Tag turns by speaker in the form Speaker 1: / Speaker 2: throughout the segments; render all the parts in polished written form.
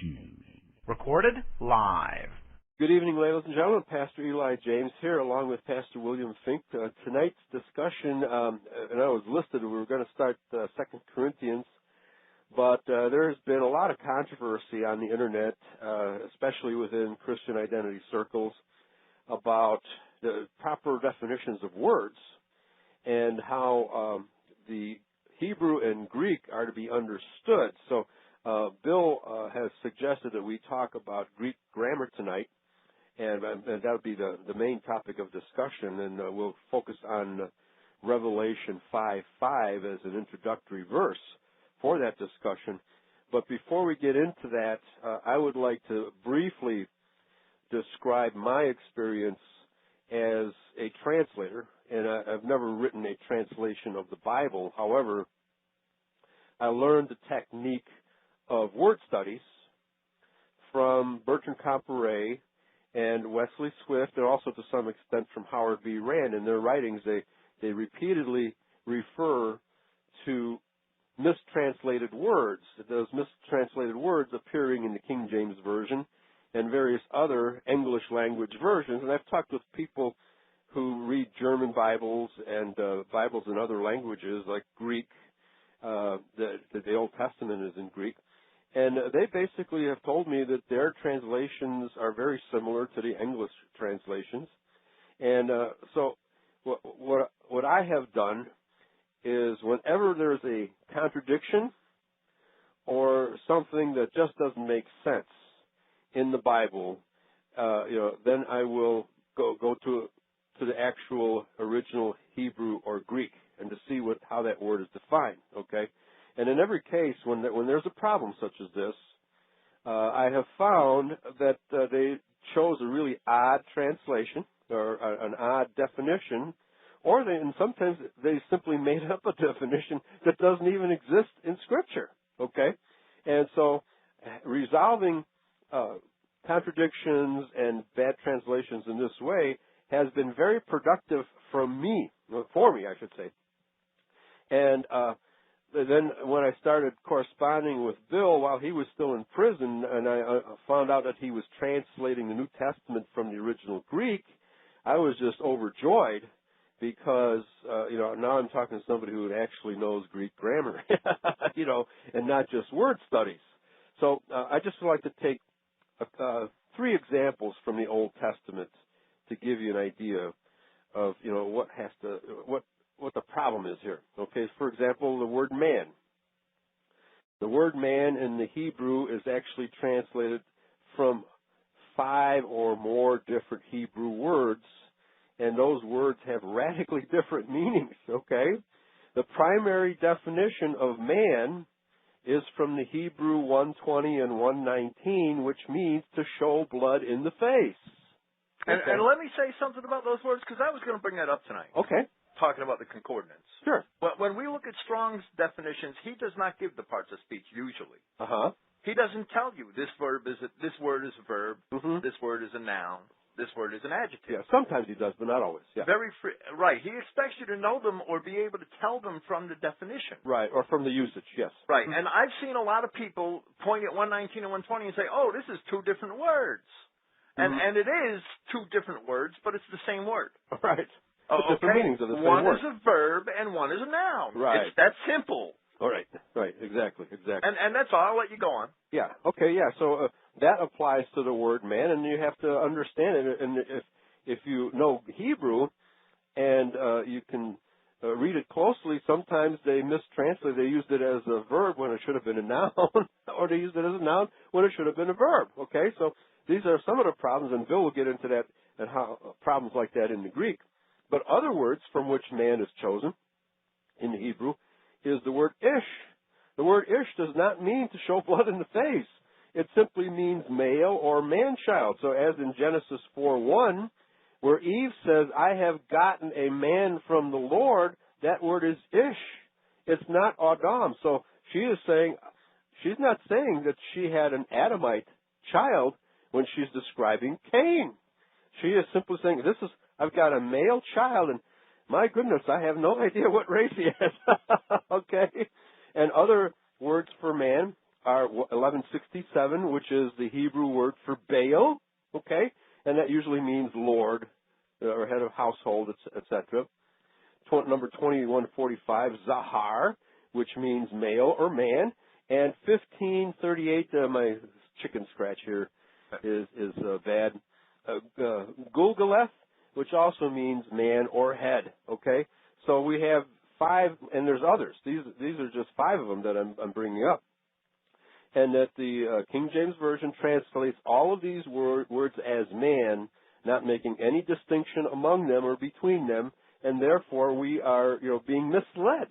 Speaker 1: 2. Recorded live.
Speaker 2: Good evening, ladies and gentlemen. Pastor Eli James here, along with Pastor William Fink. Tonight's discussion, and I was listed, we were going to start 2 Corinthians, but there has been a lot of controversy on the Internet, especially within Christian identity circles, about the proper definitions of words and how the Hebrew and Greek are to be understood. So Bill has suggested that we talk about Greek grammar tonight, and that would be the main topic of discussion, and we'll focus on Revelation 5:5 as an introductory verse for that discussion. But before we get into that, I would like to briefly describe my experience as a translator, and I've never written a translation of the Bible. However, I learned the technique of word studies from Bertrand Comparet and Wesley Swift, and also to some extent from Howard B. Rand. In their writings, they repeatedly refer to mistranslated words, those mistranslated words appearing in the King James Version and various other English language versions. And I've talked with people who read German Bibles and Bibles in other languages like Greek. The Old Testament is in Greek. And they basically have told me that their translations are very similar to the English translations. And so what I have done is whenever there's a contradiction or something that just doesn't make sense in the Bible, then I will go to the actual original Hebrew or Greek and to see how that word is defined, okay? And in every case, when there's a problem such as this, I have found that they chose a really odd translation or an odd definition, or sometimes they simply made up a definition that doesn't even exist in Scripture, okay? And so resolving contradictions and bad translations in this way has been very productive for me, I should say. And then when I started corresponding with Bill while he was still in prison, and I found out that he was translating the New Testament from the original Greek, I was just overjoyed because, now I'm talking to somebody who actually knows Greek grammar, and not just word studies. So I just would like to take 3 examples from the Old Testament to give you an idea of, what the problem is here. Okay, for example, the word man. The word man in the Hebrew is actually translated from 5 or more different Hebrew words, and those words have radically different meanings, okay? The primary definition of man is from the Hebrew 120 and 119, which means to show blood in the face.
Speaker 3: Okay. And let me say something about those words, because I was going to bring that up tonight.
Speaker 2: Okay.
Speaker 3: Talking about the concordance.
Speaker 2: Sure.
Speaker 3: When we look at Strong's definitions, he does not give the parts of speech usually.
Speaker 2: Uh-huh.
Speaker 3: He doesn't tell you this word is a verb, this word is a noun, this word is an adjective.
Speaker 2: Yeah, sometimes he does, but not always. Yeah.
Speaker 3: Right. He expects you to know them or be able to tell them from the definition.
Speaker 2: Right, or from the usage, yes.
Speaker 3: Right. And I've seen a lot of people point at 119 and 120 and say, oh, this is 2 different words. And it is 2 different words, but it's the same word.
Speaker 2: Right.
Speaker 3: Okay.
Speaker 2: Different meanings of the same
Speaker 3: one
Speaker 2: word.
Speaker 3: is a verb and one is a noun.
Speaker 2: Right.
Speaker 3: It's that simple.
Speaker 2: All right. Right. Exactly.
Speaker 3: And that's all. I'll let you go on.
Speaker 2: Yeah. Okay. Yeah. So that applies to the word man, and you have to understand it. And if you know Hebrew, and you can read it closely, sometimes they mistranslate. They used it as a verb when it should have been a noun, or they used it as a noun when it should have been a verb. Okay. So these are some of the problems, and Bill will get into that and how problems like that in the Greek. But other words from which man is chosen in the Hebrew is the word ish. The word ish does not mean to show blood in the face. It simply means male or man-child. So as in Genesis 4:1, where Eve says, I have gotten a man from the Lord, that word is ish. It's not Adam. So she's not saying that she had an Adamite child when she's describing Cain. She is simply saying, I've got a male child, and my goodness, I have no idea what race he is. Okay? And other words for man are 1167, which is the Hebrew word for Baal, okay? And that usually means Lord or head of household, etc. Number 2145, Zahar, which means male or man. And 1538, my chicken scratch here is bad. Gulgaleth, which also means man or head, okay? So we have 5, and there's others. These are just 5 of them that I'm bringing up. And that the King James Version translates all of these words as man, not making any distinction among them or between them, and therefore we are, being misled.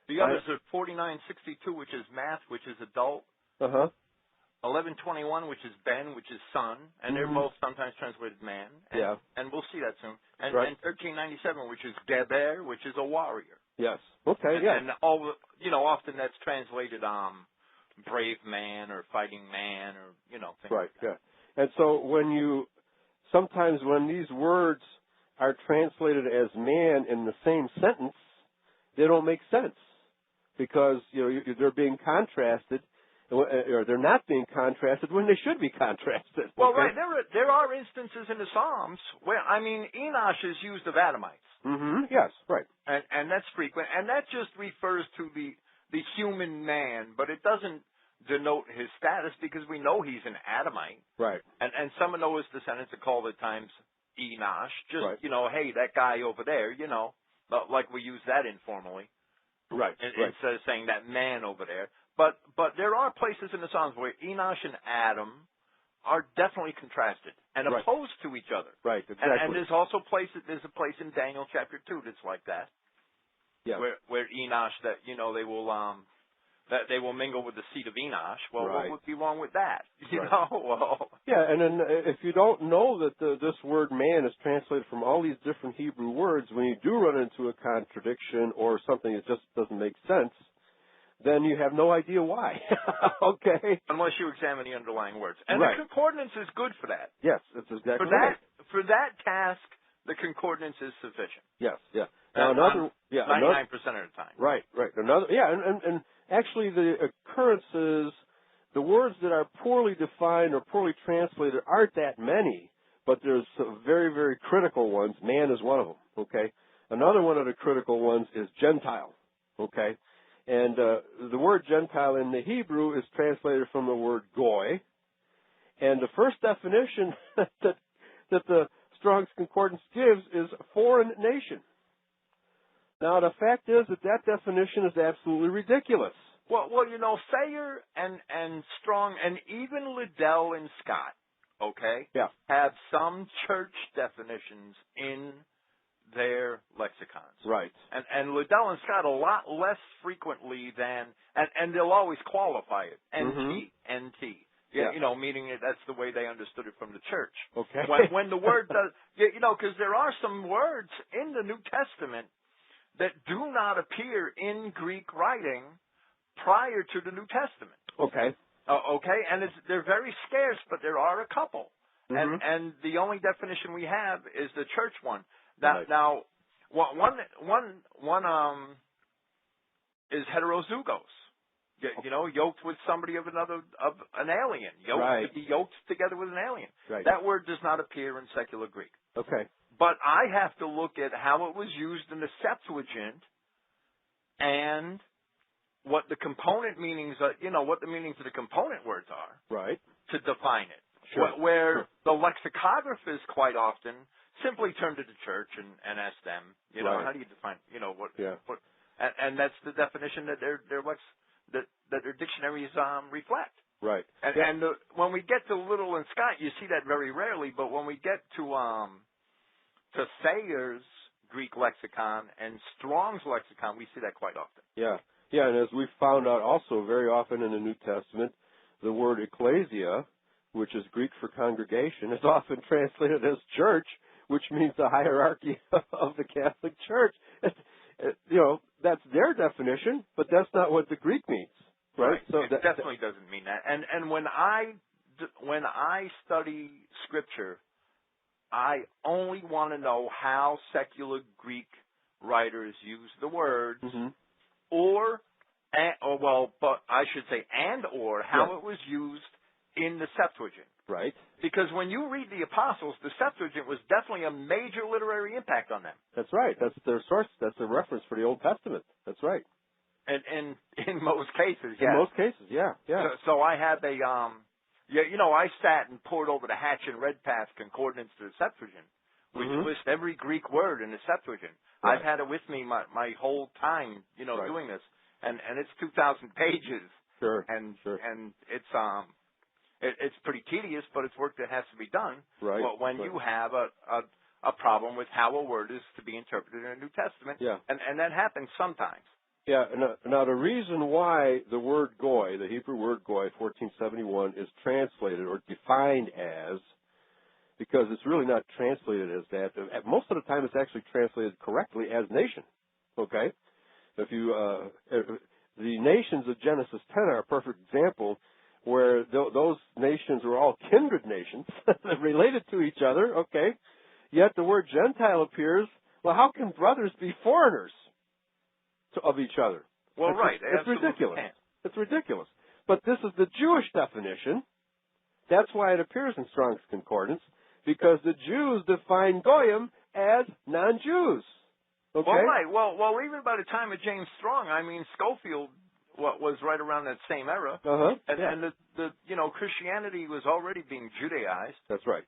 Speaker 3: The others are 4962, which is math, which is adult. 1121, which is Ben, which is son, and they're both sometimes translated man. And, and we'll see that soon. And, and 1397, which is Geber, which is a warrior.
Speaker 2: Yes. Okay.
Speaker 3: And all, often that's translated brave man or fighting man or things like that.
Speaker 2: Yeah. And so sometimes when these words are translated as man in the same sentence, they don't make sense because they're being contrasted. Or they're not being contrasted when they should be contrasted.
Speaker 3: Well, right. There are instances in the Psalms where, Enosh is used of Adamites.
Speaker 2: Yes, right.
Speaker 3: And that's frequent. And that just refers to the human man, but it doesn't denote his status because we know he's an Adamite.
Speaker 2: Right.
Speaker 3: And some of Noah's descendants are called at times Enosh. Just, hey, that guy over there, like we use that informally.
Speaker 2: Right.
Speaker 3: Instead of saying that man over there. But there are places in the Psalms where Enosh and Adam are definitely contrasted and opposed to each other.
Speaker 2: Right, exactly.
Speaker 3: And there's also there's a place in Daniel chapter 2 that's like that.
Speaker 2: Yeah.
Speaker 3: Where Enosh they will mingle with the seed of Enosh. Well, what would be wrong with that?
Speaker 2: Yeah, and then if you don't know that this word man is translated from all these different Hebrew words, when you do run into a contradiction or something that just doesn't make sense, then you have no idea why. Okay?
Speaker 3: Unless you examine the underlying words. And the concordance is good for that.
Speaker 2: Yes, that's exactly right.
Speaker 3: For that task, the concordance is sufficient.
Speaker 2: Yes, yeah.
Speaker 3: Now, 99% of the time.
Speaker 2: Right. And actually the occurrences, the words that are poorly defined or poorly translated aren't that many, but there's some very, very critical ones. Man is one of them, okay? Another one of the critical ones is Gentile, okay? And the word Gentile in the Hebrew is translated from the word goy. And the first definition that the Strong's Concordance gives is foreign nation. Now, the fact is that definition is absolutely ridiculous.
Speaker 3: Well, Thayer and Strong and even Liddell and Scott, have some church definitions in their lexicons.
Speaker 2: Right.
Speaker 3: And Liddell and Scott a lot less frequently than, and they'll always qualify it, NT. Yeah. Meaning that's the way they understood it from the church.
Speaker 2: Okay.
Speaker 3: When the word does, because there are some words in the New Testament that do not appear in Greek writing prior to the New Testament. Okay. And they're very scarce, but there are a couple. And the only definition we have is the church one. Now, one is heterozygous. Yoked with somebody of an alien. To be yoked together with an alien.
Speaker 2: Right.
Speaker 3: That word does not appear in secular Greek.
Speaker 2: Okay.
Speaker 3: But I have to look at how it was used in the Septuagint and what the component meanings are, what the meanings of the component words are. Right. To define it.
Speaker 2: Sure.
Speaker 3: Where the lexicographers quite often simply turn to the church and ask them, how do you define, what, and that's the definition that that their dictionaries reflect. Right. And when we get to Little and Scott, you see that very rarely, but when we get to Thayer's Greek lexicon and Strong's lexicon, we see that quite often.
Speaker 2: Yeah, and as we've found out also very often in the New Testament, the word ecclesia, which is Greek for congregation, is often translated as church, which means the hierarchy of the Catholic Church. That's their definition, but that's not what the Greek means, right? So
Speaker 3: it definitely doesn't mean that. And when I study Scripture, I only want to know how secular Greek writers use the words, or but I should say or how it was used in the Septuagint.
Speaker 2: Right.
Speaker 3: Because when you read the Apostles, the Septuagint was definitely a major literary impact on them.
Speaker 2: That's right. That's their source. That's a reference for the Old Testament. That's right.
Speaker 3: And in most cases, yeah.
Speaker 2: In most cases, yeah.
Speaker 3: So I have I sat and pored over the Hatch and Redpath concordance to the Septuagint, which lists every Greek word in the Septuagint.
Speaker 2: Right.
Speaker 3: I've had it with me my whole time, doing this, and it's 2,000 pages.
Speaker 2: Sure.
Speaker 3: And it's pretty tedious, but it's work that has to be done.
Speaker 2: Right.
Speaker 3: But when you have a problem with how a word is to be interpreted in the New Testament, and that happens sometimes.
Speaker 2: Yeah. Now the reason why the word goy, the Hebrew word goy, 1471, is translated or defined as, because it's really not translated as that. Most of the time, it's actually translated correctly as nation. Okay. If you the nations of Genesis 10 are a perfect example, where those nations were all kindred nations related to each other, okay? Yet the word Gentile appears. Well, how can brothers be foreigners of each other?
Speaker 3: Well, right.
Speaker 2: It's ridiculous. It's ridiculous. But this is the Jewish definition. That's why it appears in Strong's Concordance, because the Jews define Goyim as non-Jews. Okay?
Speaker 3: Well, right. Well, even by the time of James Strong, Schofield was right around that same era, and the Christianity was already being Judaized.
Speaker 2: That's right.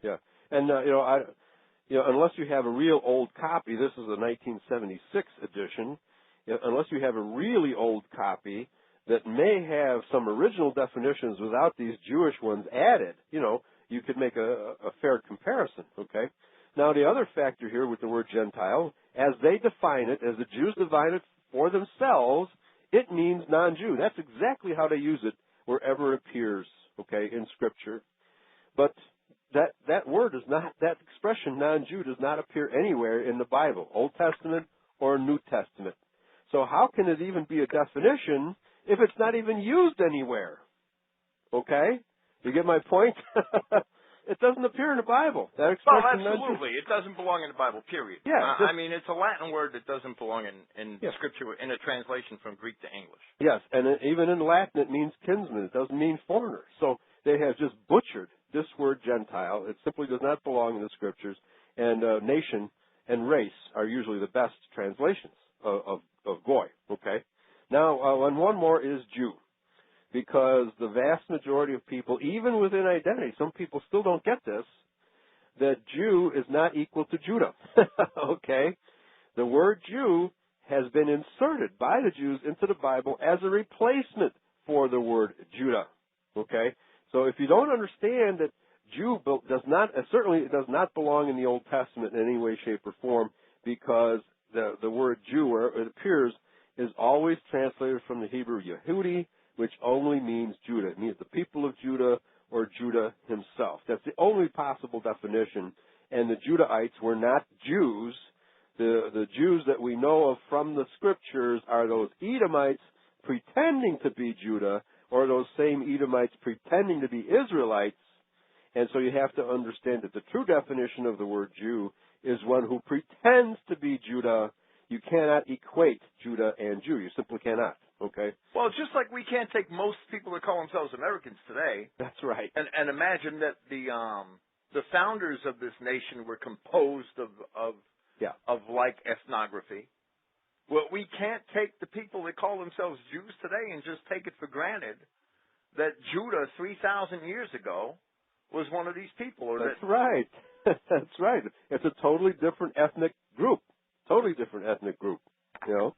Speaker 2: Yeah, and unless you have a real old copy, this is a 1976 edition. Unless you have a really old copy that may have some original definitions without these Jewish ones added, you could make a fair comparison. Okay. Now the other factor here with the word Gentile, as they define it, as the Jews define it for themselves, it means non-Jew. That's exactly how they use it wherever it appears, okay, in Scripture. But that word does not, that expression non-Jew does not appear anywhere in the Bible, Old Testament or New Testament. So how can it even be a definition if it's not even used anywhere? Okay? You get my point? It doesn't appear in the Bible. That expression,
Speaker 3: absolutely. It doesn't belong in the Bible, period.
Speaker 2: Yeah,
Speaker 3: it's a Latin word that doesn't belong in Scripture in a translation from Greek to English.
Speaker 2: Yes, and even in Latin it means kinsman. It doesn't mean foreigner. So they have just butchered this word Gentile. It simply does not belong in the Scriptures. And nation and race are usually the best translations of goy. Okay? Now, and one more is Jew. Because the vast majority of people, even within identity, some people still don't get this, that Jew is not equal to Judah. Okay? The word Jew has been inserted by the Jews into the Bible as a replacement for the word Judah. Okay? So if you don't understand that Jew certainly does not belong in the Old Testament in any way, shape, or form, because the word Jew, where it appears, is always translated from the Hebrew Yehudi, which only means Judah. It means the people of Judah or Judah himself. That's the only possible definition. And the Judahites were not Jews. The Jews that we know of from the Scriptures are those Edomites pretending to be Judah, or those same Edomites pretending to be Israelites. And so you have to understand that the true definition of the word Jew is one who pretends to be Judah. You cannot equate Judah and Jew. You simply cannot. Okay?
Speaker 3: Well, just like we can't take most people that call themselves Americans today.
Speaker 2: That's right.
Speaker 3: And imagine that the founders of this nation were composed of like ethnography. Well, we can't take the people that call themselves Jews today and just take it for granted that Judah 3,000 years ago was one of these people.
Speaker 2: That's right. That's right. It's a totally different ethnic group. Totally different ethnic group. You know.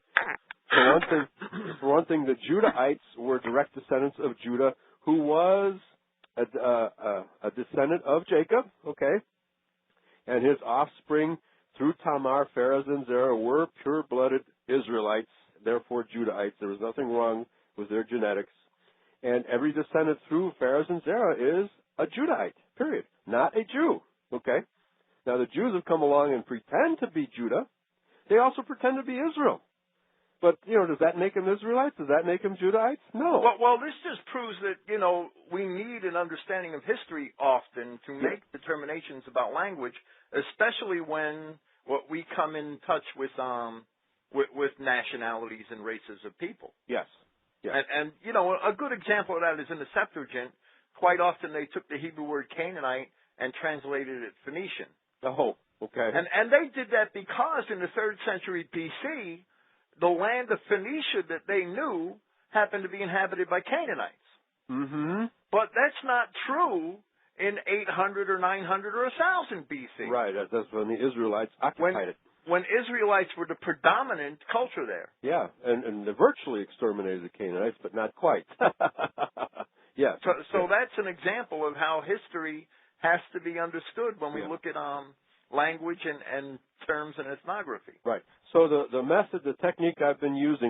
Speaker 2: For one thing, the Judahites were direct descendants of Judah, who was a descendant of Jacob, okay? And his offspring through Tamar, Pharez, and Zerah were pure-blooded Israelites, therefore Judahites. There was nothing wrong with their genetics. And every descendant through Pharez and Zerah is a Judahite, period. Not a Jew, okay? Now, the Jews have come along and pretend to be Judah. They also pretend to be Israel. But, does that make them Israelites? Does that make them Judahites? No.
Speaker 3: Well, this just proves that, we need an understanding of history often to make determinations about language, especially when we come in touch with with nationalities and races of people.
Speaker 2: Yes. Yes.
Speaker 3: And you know, a good example of that is in the Septuagint. Quite often they took the Hebrew word Canaanite and translated it Phoenician.
Speaker 2: Oh, okay.
Speaker 3: And they did that because in the 3rd century BC, the land of Phoenicia that they knew happened to be inhabited by Canaanites.
Speaker 2: Mm-hmm.
Speaker 3: But that's not true in 800 or 900 or 1000 BC.
Speaker 2: Right. That's when the Israelites occupied it.
Speaker 3: When Israelites were the predominant culture there.
Speaker 2: Yeah, and they virtually exterminated the Canaanites, but not quite. Yeah.
Speaker 3: So that's an example of how history has to be understood when we look at language and terms and ethnography.
Speaker 2: Right. So the method, the technique I've been using,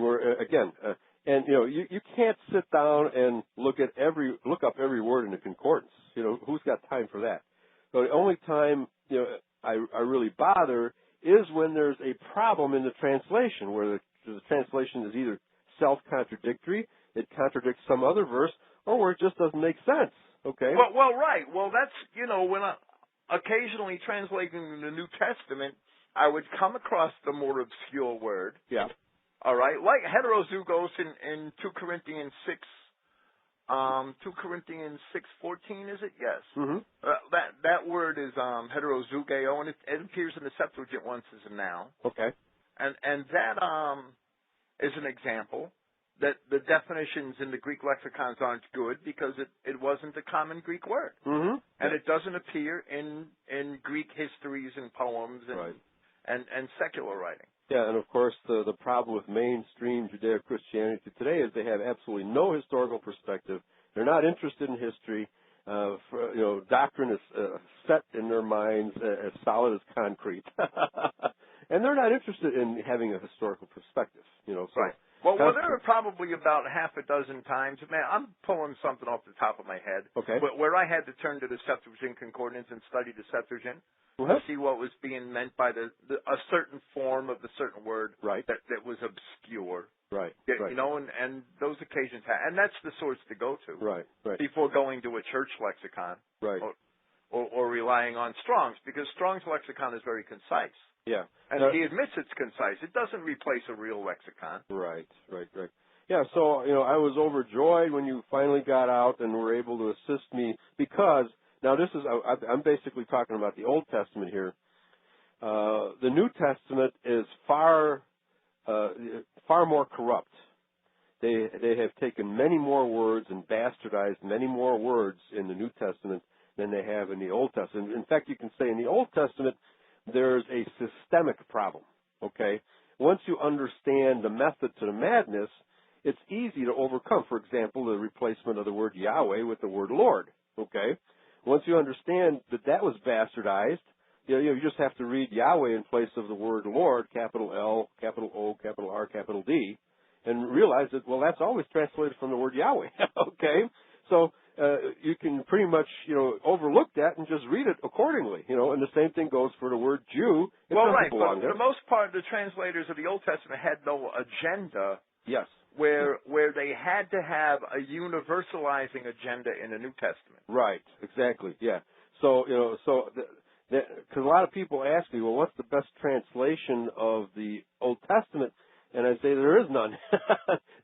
Speaker 2: and you know, you can't sit down and look up every word in the concordance. You know, who's got time for that? So the only time, you know, I really bother is when there's a problem in the translation, where the translation is either self-contradictory, it contradicts some other verse, or where it just doesn't make sense. Okay.
Speaker 3: Well, right. Well, that's, you know, when occasionally translating the New Testament, I would come across the more obscure word.
Speaker 2: Yeah.
Speaker 3: All right, like heterozygos in 2 Corinthians 6. 2 Corinthians 6:14, is it? Yes.
Speaker 2: Mm-hmm.
Speaker 3: That word is heterozygeo, and it appears in the Septuagint once as a noun.
Speaker 2: Okay.
Speaker 3: And that is an example that the definitions in the Greek lexicons aren't good because it wasn't a common Greek word.
Speaker 2: Mm-hmm.
Speaker 3: And it doesn't appear in Greek histories and poems and secular writing.
Speaker 2: Yeah, and of course the problem with mainstream Judeo-Christianity today is they have absolutely no historical perspective. They're not interested in history. Doctrine is set in their minds as solid as concrete, and they're not interested in having a historical perspective. You know, so
Speaker 3: right. Well, there are probably about half a dozen times. Man, I'm pulling something off the top of my head.
Speaker 2: Okay.
Speaker 3: Where I had to turn to the Septuagint concordance and study the Septuagint. To see what was being meant by a certain form of the certain word that was obscure.
Speaker 2: Right.
Speaker 3: You know, and those occasions, and that's the source to go to.
Speaker 2: Right.
Speaker 3: Before going to a church lexicon.
Speaker 2: Right.
Speaker 3: Or relying on Strong's, because Strong's lexicon is very concise.
Speaker 2: Yeah.
Speaker 3: And he admits it's concise. It doesn't replace a real lexicon.
Speaker 2: Right. Yeah, so, you know, I was overjoyed when you finally got out and were able to assist me because, now this is, I'm basically talking about the Old Testament here. The New Testament is far more corrupt. They have taken many more words and bastardized many more words in the New Testament than they have in the Old Testament. In fact, you can say in the Old Testament, there's a systemic problem, okay? Once you understand the method to the madness, it's easy to overcome. For example, the replacement of the word Yahweh with the word Lord, okay? Once you understand that was bastardized, you just have to read Yahweh in place of the word Lord, capital L, capital O, capital R, capital D, and realize that, well, that's always translated from the word Yahweh, okay? So you can pretty much, overlook that and just read it accordingly, and the same thing goes for the word Jew.
Speaker 3: Well, right, but for the most part, the translators of the Old Testament had no agenda.
Speaker 2: Yes.
Speaker 3: Where they had to have a universalizing agenda in the New Testament.
Speaker 2: Right, exactly, yeah. So, because a lot of people ask me, well, what's the best translation of the Old Testament? And I say there is none.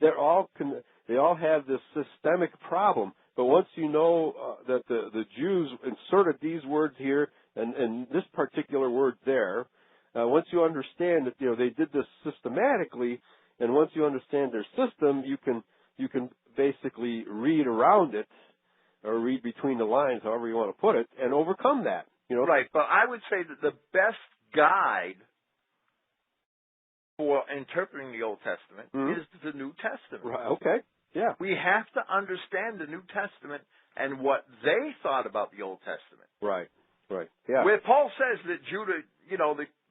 Speaker 2: They all have this systemic problem. But once you know that the Jews inserted these words here and this particular word there, once you understand that they did this systematically, and once you understand their system, you can basically read around it or read between the lines, however you want to put it, and overcome that.
Speaker 3: Right, but I would say that the best guide for interpreting the Old Testament is the New Testament.
Speaker 2: Right. Okay. Yeah.
Speaker 3: We have to understand the New Testament and what they thought about the Old Testament.
Speaker 2: Right. Yeah.
Speaker 3: Where Paul says that Judah,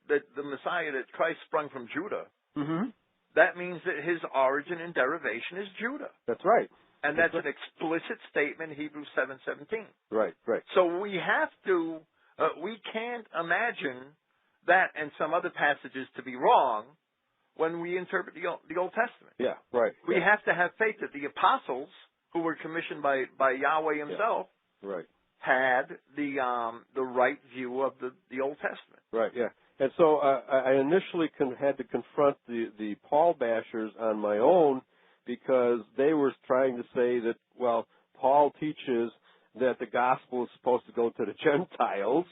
Speaker 3: that the Messiah, that Christ sprung from Judah, that means that his origin and derivation is Judah.
Speaker 2: That's right.
Speaker 3: And that's an explicit statement in Hebrews 7:17.
Speaker 2: Right.
Speaker 3: So we have to, we can't imagine that and some other passages to be wrong when we interpret the Old Testament.
Speaker 2: Yeah, right.
Speaker 3: We have to have faith that the apostles, who were commissioned by Yahweh himself,
Speaker 2: right,
Speaker 3: had the right view of the Old Testament.
Speaker 2: Right, yeah. And so I initially had to confront the Paul bashers on my own because they were trying to say that, well, Paul teaches that the gospel is supposed to go to the Gentiles,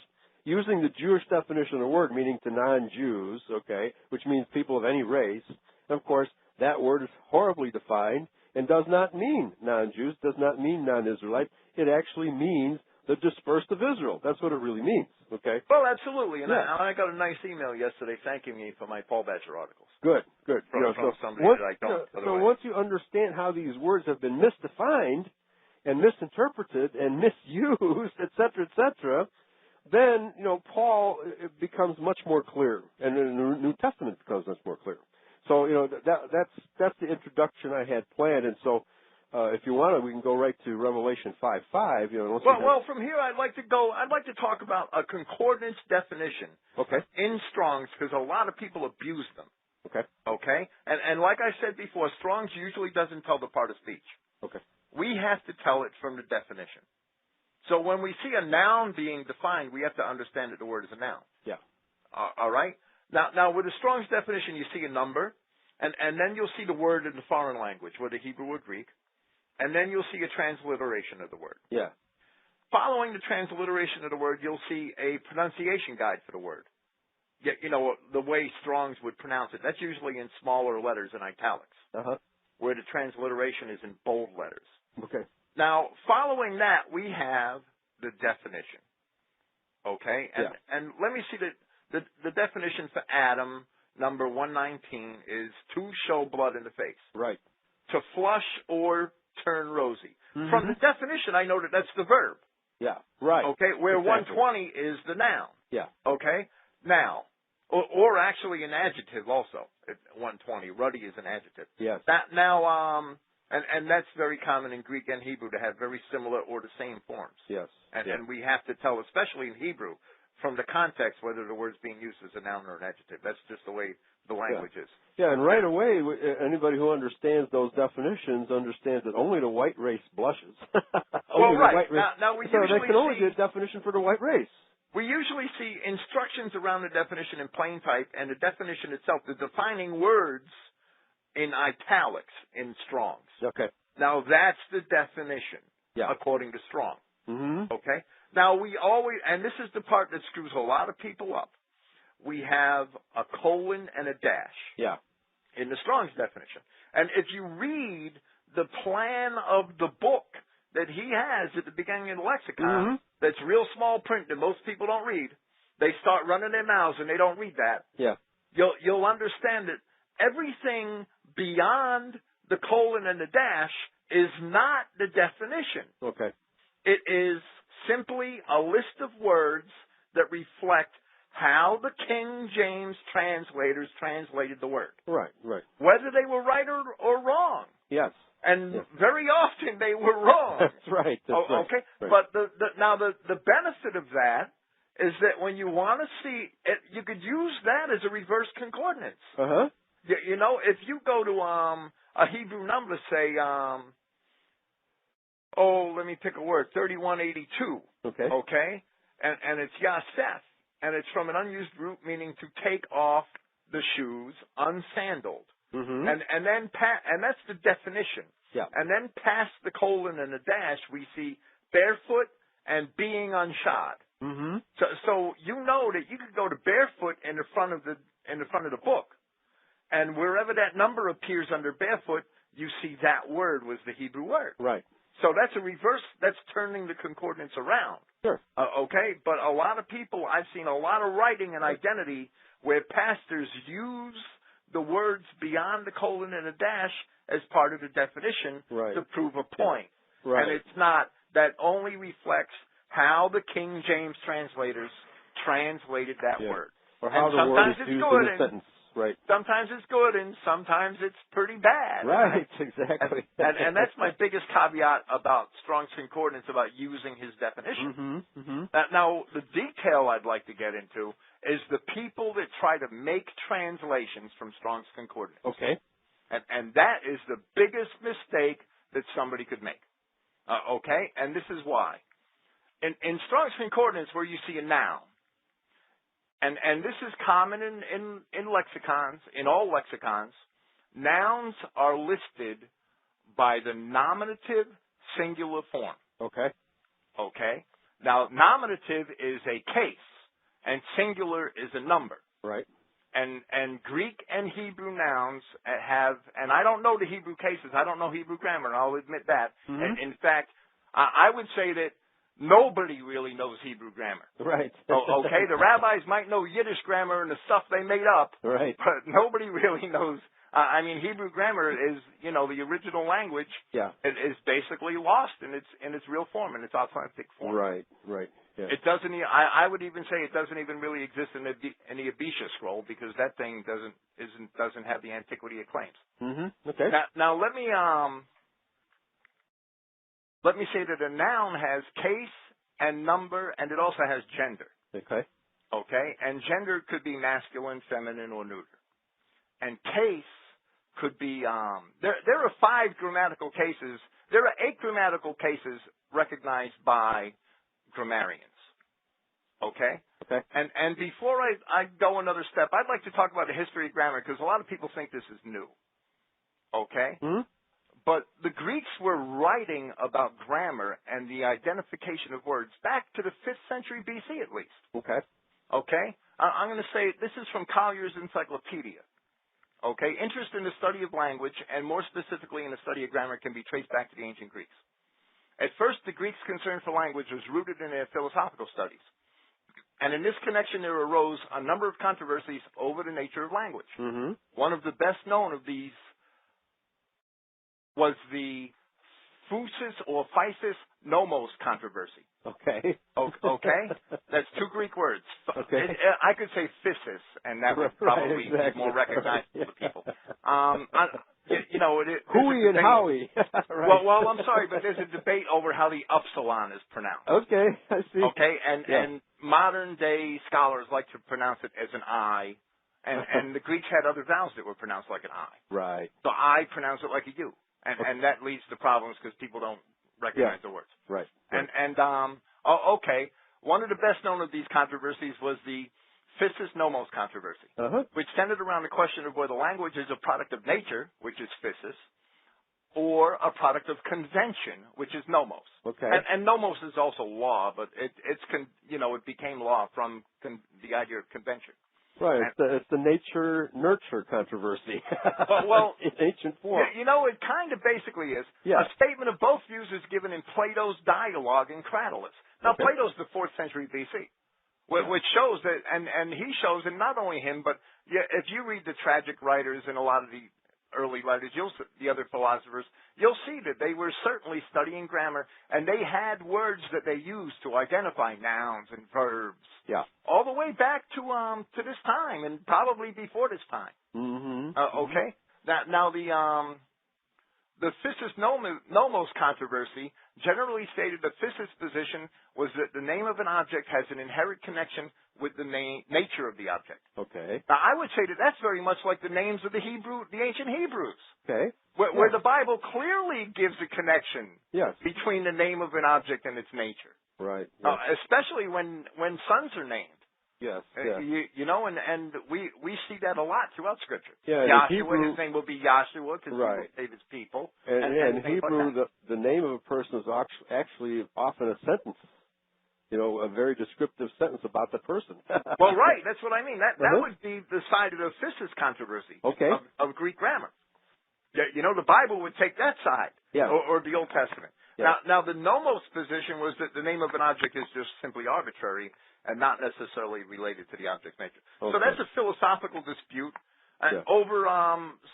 Speaker 2: using the Jewish definition of the word, meaning to non-Jews, okay, which means people of any race. And of course, that word is horribly defined and does not mean non-Jews, does not mean non-Israelite. It actually means the dispersed of Israel. That's what it really means, okay?
Speaker 3: Well, absolutely. And
Speaker 2: yeah.
Speaker 3: I got a nice email yesterday thanking me for my Paul Badger articles.
Speaker 2: Good, good.
Speaker 3: From somebody that I don't.
Speaker 2: So once you understand how these words have been misdefined and misinterpreted and misused, et cetera, then, Paul becomes much more clear, and then the New Testament becomes much more clear. So, that's the introduction I had planned, and so if you want to, we can go right to Revelation 5:5.
Speaker 3: Well, from here I'd like to talk about a concordance definition.
Speaker 2: Okay.
Speaker 3: In Strong's, because a lot of people abuse them.
Speaker 2: Okay.
Speaker 3: Okay? And like I said before, Strong's usually doesn't tell the part of speech.
Speaker 2: Okay.
Speaker 3: We have to tell it from the definition. So when we see a noun being defined, we have to understand that the word is a noun.
Speaker 2: Yeah.
Speaker 3: All right? Now, with the Strong's definition, you see a number, and then you'll see the word in the foreign language, whether Hebrew or Greek, and then you'll see a transliteration of the word.
Speaker 2: Yeah.
Speaker 3: Following the transliteration of the word, you'll see a pronunciation guide for the word. The way Strong's would pronounce it. That's usually in smaller letters in italics, where the transliteration is in bold letters.
Speaker 2: Okay.
Speaker 3: Now, following that, we have the definition. Okay? And let me see the definition for Adam, number 119, is to show blood in the face.
Speaker 2: Right.
Speaker 3: To flush or turn rosy.
Speaker 2: Mm-hmm.
Speaker 3: From the definition, I know that that's the verb.
Speaker 2: Yeah. Right.
Speaker 3: Okay? Where
Speaker 2: exactly.
Speaker 3: 120 is the noun.
Speaker 2: Yeah.
Speaker 3: Okay? Now, or actually an adjective also at 120. Ruddy is an adjective.
Speaker 2: Yes.
Speaker 3: And that's very common in Greek and Hebrew to have very similar or the same forms.
Speaker 2: Yes.
Speaker 3: And we have to tell, especially in Hebrew, from the context whether the word's being used as a noun or an adjective. That's just the way the language is.
Speaker 2: Yeah, and right away, anybody who understands those definitions understands that only the white race blushes.
Speaker 3: Well, right.
Speaker 2: White race.
Speaker 3: Now we
Speaker 2: so
Speaker 3: usually
Speaker 2: they can only get a definition for the white race.
Speaker 3: We usually see instructions around the definition in plain type, and the definition itself, the defining words in italics in Strong's.
Speaker 2: Okay.
Speaker 3: Now that's the definition, according to Strong.
Speaker 2: Mm-hmm.
Speaker 3: Okay? Now we always, and this is the part that screws a lot of people up, we have a colon and a dash.
Speaker 2: Yeah.
Speaker 3: In the Strong's definition. And if you read the plan of the book that he has at the beginning of the lexicon, that's real small print that most people don't read, they start running their mouths and they don't read that.
Speaker 2: Yeah.
Speaker 3: You'll understand that everything beyond the colon and the dash is not the definition.
Speaker 2: Okay.
Speaker 3: It is simply a list of words that reflect how the King James translators translated the word.
Speaker 2: Right.
Speaker 3: Whether they were right or wrong.
Speaker 2: Yes.
Speaker 3: And very often they were wrong.
Speaker 2: That's right.
Speaker 3: Okay.
Speaker 2: Right.
Speaker 3: But the benefit of that is that when you want to see it, you could use that as a reverse concordance.
Speaker 2: Uh-huh.
Speaker 3: If you go to a Hebrew number, say, let me pick a word, 3182.
Speaker 2: Okay.
Speaker 3: Okay? And it's Yasef. And it's from an unused root meaning to take off the shoes unsandaled.
Speaker 2: Mm-hmm.
Speaker 3: And that's the definition.
Speaker 2: Yeah.
Speaker 3: And then past the colon and the dash, we see barefoot and being unshod.
Speaker 2: Mm-hmm.
Speaker 3: So you know that you could go to barefoot in the front of the book, and wherever that number appears under barefoot, you see that word was the Hebrew word.
Speaker 2: Right.
Speaker 3: So that's a reverse. That's turning the concordance around.
Speaker 2: Sure.
Speaker 3: Okay, but a lot of people, I've seen a lot of writing and identity where pastors use the words beyond the colon and a dash as part of the definition to prove a point.
Speaker 2: Yeah. Right.
Speaker 3: And it's not. That only reflects how the King James translators translated that word.
Speaker 2: Or how the word is used in a sentence. Right.
Speaker 3: Sometimes it's good and sometimes it's pretty bad.
Speaker 2: Right, exactly.
Speaker 3: And that's my biggest caveat about Strong's Concordance, about using his definition.
Speaker 2: Mm-hmm. Mm-hmm.
Speaker 3: Now, the detail I'd like to get into is the people that try to make translations from Strong's Concordance.
Speaker 2: Okay.
Speaker 3: And that is the biggest mistake that somebody could make. Okay? And this is why. In Strong's Concordance, where you see a noun, and this is common in lexicons, in all lexicons. Nouns are listed by the nominative singular form.
Speaker 2: Okay.
Speaker 3: Okay. Now, nominative is a case, and singular is a number.
Speaker 2: Right.
Speaker 3: And Greek and Hebrew nouns have, and I don't know the Hebrew cases. I don't know Hebrew grammar, and I'll admit that.
Speaker 2: Mm-hmm.
Speaker 3: And in fact, I would say that nobody really knows Hebrew grammar.
Speaker 2: Right.
Speaker 3: Okay, the rabbis might know Yiddish grammar and the stuff they made up.
Speaker 2: Right.
Speaker 3: But nobody really knows. I mean, Hebrew grammar is, the original language.
Speaker 2: Yeah.
Speaker 3: It is basically lost in its real form, in its authentic form.
Speaker 2: Right. Right. Yeah.
Speaker 3: It doesn't. I would even say it doesn't even really exist in the Abisha scroll, because that thing doesn't have the antiquity it claims.
Speaker 2: Mm-hmm. Okay.
Speaker 3: Now let me say that a noun has case and number, and it also has gender.
Speaker 2: Okay.
Speaker 3: Okay, and gender could be masculine, feminine, or neuter. And case could be there are 5 grammatical cases. There are 8 grammatical cases recognized by grammarians. Okay?
Speaker 2: Okay.
Speaker 3: And before I go another step, I'd like to talk about the history of grammar, because a lot of people think this is new. Okay?
Speaker 2: Mm-hmm.
Speaker 3: But the Greeks were writing about grammar and the identification of words back to the 5th century BC at least.
Speaker 2: Okay.
Speaker 3: Okay? I'm going to say this is from Collier's Encyclopedia. Okay? Interest in the study of language, and more specifically in the study of grammar, can be traced back to the ancient Greeks. At first, the Greeks' concern for language was rooted in their philosophical studies. And in this connection, there arose a number of controversies over the nature of language.
Speaker 2: Mm-hmm.
Speaker 3: One of the best known of these was the physis or physis nomos controversy.
Speaker 2: Okay.
Speaker 3: Okay? That's 2 Greek words.
Speaker 2: Okay.
Speaker 3: I could say physis, and that would probably
Speaker 2: exactly.
Speaker 3: be more recognizable to people.
Speaker 2: Hooey and Howie. Right.
Speaker 3: Well, I'm sorry, but there's a debate over how the upsilon is pronounced.
Speaker 2: Okay, I see.
Speaker 3: Okay, and modern day scholars like to pronounce it as an I, and the Greeks had other vowels that were pronounced like an I.
Speaker 2: Right.
Speaker 3: So I pronounce it like a U, and that leads to problems because people don't recognize the words.
Speaker 2: Right.
Speaker 3: Okay. One of the best known of these controversies was the physis nomos controversy, which centered around the question of whether language is a product of nature, which is physis, or a product of convention, which is nomos.
Speaker 2: Okay.
Speaker 3: And nomos is also law, but it became law from the idea of convention.
Speaker 2: Right. It's the nature-nurture controversy.
Speaker 3: Well,
Speaker 2: in ancient form.
Speaker 3: It kind of basically is.
Speaker 2: Yeah.
Speaker 3: A statement of both views is given in Plato's dialogue in Cratylus. Now, Plato's the 4th century BC. Which shows that, and he shows, and not only him, but if you read the tragic writers and a lot of the early writers, the other philosophers, you'll see that they were certainly studying grammar, and they had words that they used to identify nouns and verbs.
Speaker 2: Yeah.
Speaker 3: All the way back to this time, and probably before this time.
Speaker 2: Mm-hmm.
Speaker 3: Okay. Now the physis nomos controversy generally stated the physis position was that the name of an object has an inherent connection with the nature of the object.
Speaker 2: Okay.
Speaker 3: Now, I would say that that's very much like the names of the ancient Hebrews.
Speaker 2: Okay.
Speaker 3: Where the Bible clearly gives a connection between the name of an object and its nature.
Speaker 2: Right.
Speaker 3: Especially when sons are named.
Speaker 2: Yes.
Speaker 3: And we see that a lot throughout Scripture.
Speaker 2: Yeah.
Speaker 3: Joshua,
Speaker 2: Hebrew,
Speaker 3: his name will be Joshua because he will save his people.
Speaker 2: And in Hebrew, the name of a person is actually often a sentence. A very descriptive sentence about the person.
Speaker 3: Well, right. That's what I mean. That would be the side of the physis controversy of Greek grammar. The Bible would take that side, or the Old Testament. Yeah. Now, the nomos position was that the name of an object is just simply arbitrary and not necessarily related to the object's nature. Okay. So that's a philosophical dispute over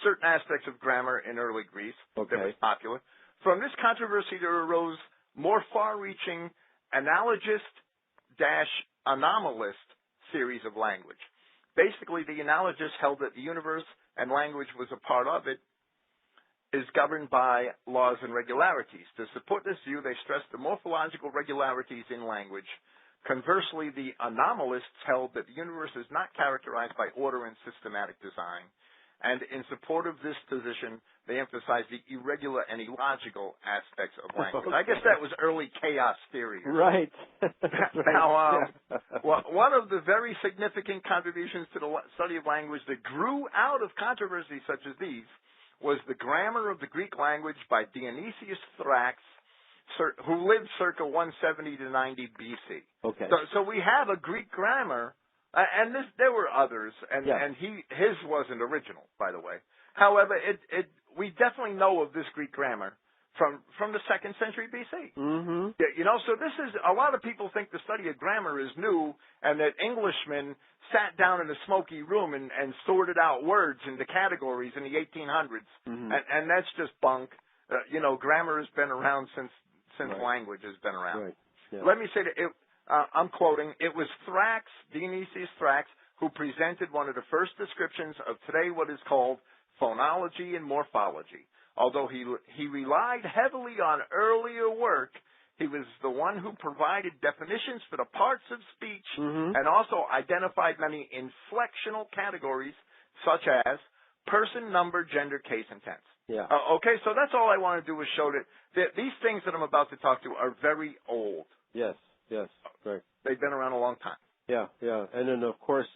Speaker 3: certain aspects of grammar in early Greece that was popular. From this controversy, there arose more far-reaching analogist-anomalist series of language. Basically, the analogists held that the universe and language was a part of it is governed by laws and regularities. To support this view, they stressed the morphological regularities in language. Conversely, the anomalists held that the universe is not characterized by order and systematic design, and in support of this position, they emphasize the irregular and illogical aspects of language. I guess that was early chaos theory.
Speaker 2: Right.
Speaker 3: Now, one of the very significant contributions to the study of language that grew out of controversies such as these was the grammar of the Greek language by Dionysius Thrax, who lived circa 170 to 90 BC.
Speaker 2: Okay.
Speaker 3: So we have a Greek grammar, and there were others, and his wasn't original, by the way. However, we definitely know of this Greek grammar from the 2nd century BC.
Speaker 2: Mm-hmm.
Speaker 3: Yeah, so this is, a lot of people think the study of grammar is new, and that Englishmen sat down in a smoky room and sorted out words into categories in the 1800s, and that's just bunk. Grammar has been around since language has been around.
Speaker 2: Right. Yeah.
Speaker 3: Let me say that I'm quoting, it was Dionysius Thrax, who presented one of the first descriptions of today what is called phonology and morphology. Although he relied heavily on earlier work, he was the one who provided definitions for the parts of speech and also identified many inflectional categories such as person, number, gender, case, and tense.
Speaker 2: Yeah.
Speaker 3: Okay, so that's all I want to do is show that these things that I'm about to talk to are very old.
Speaker 2: Yes, right.
Speaker 3: They've been around a long time.
Speaker 2: Yeah. And then, of course,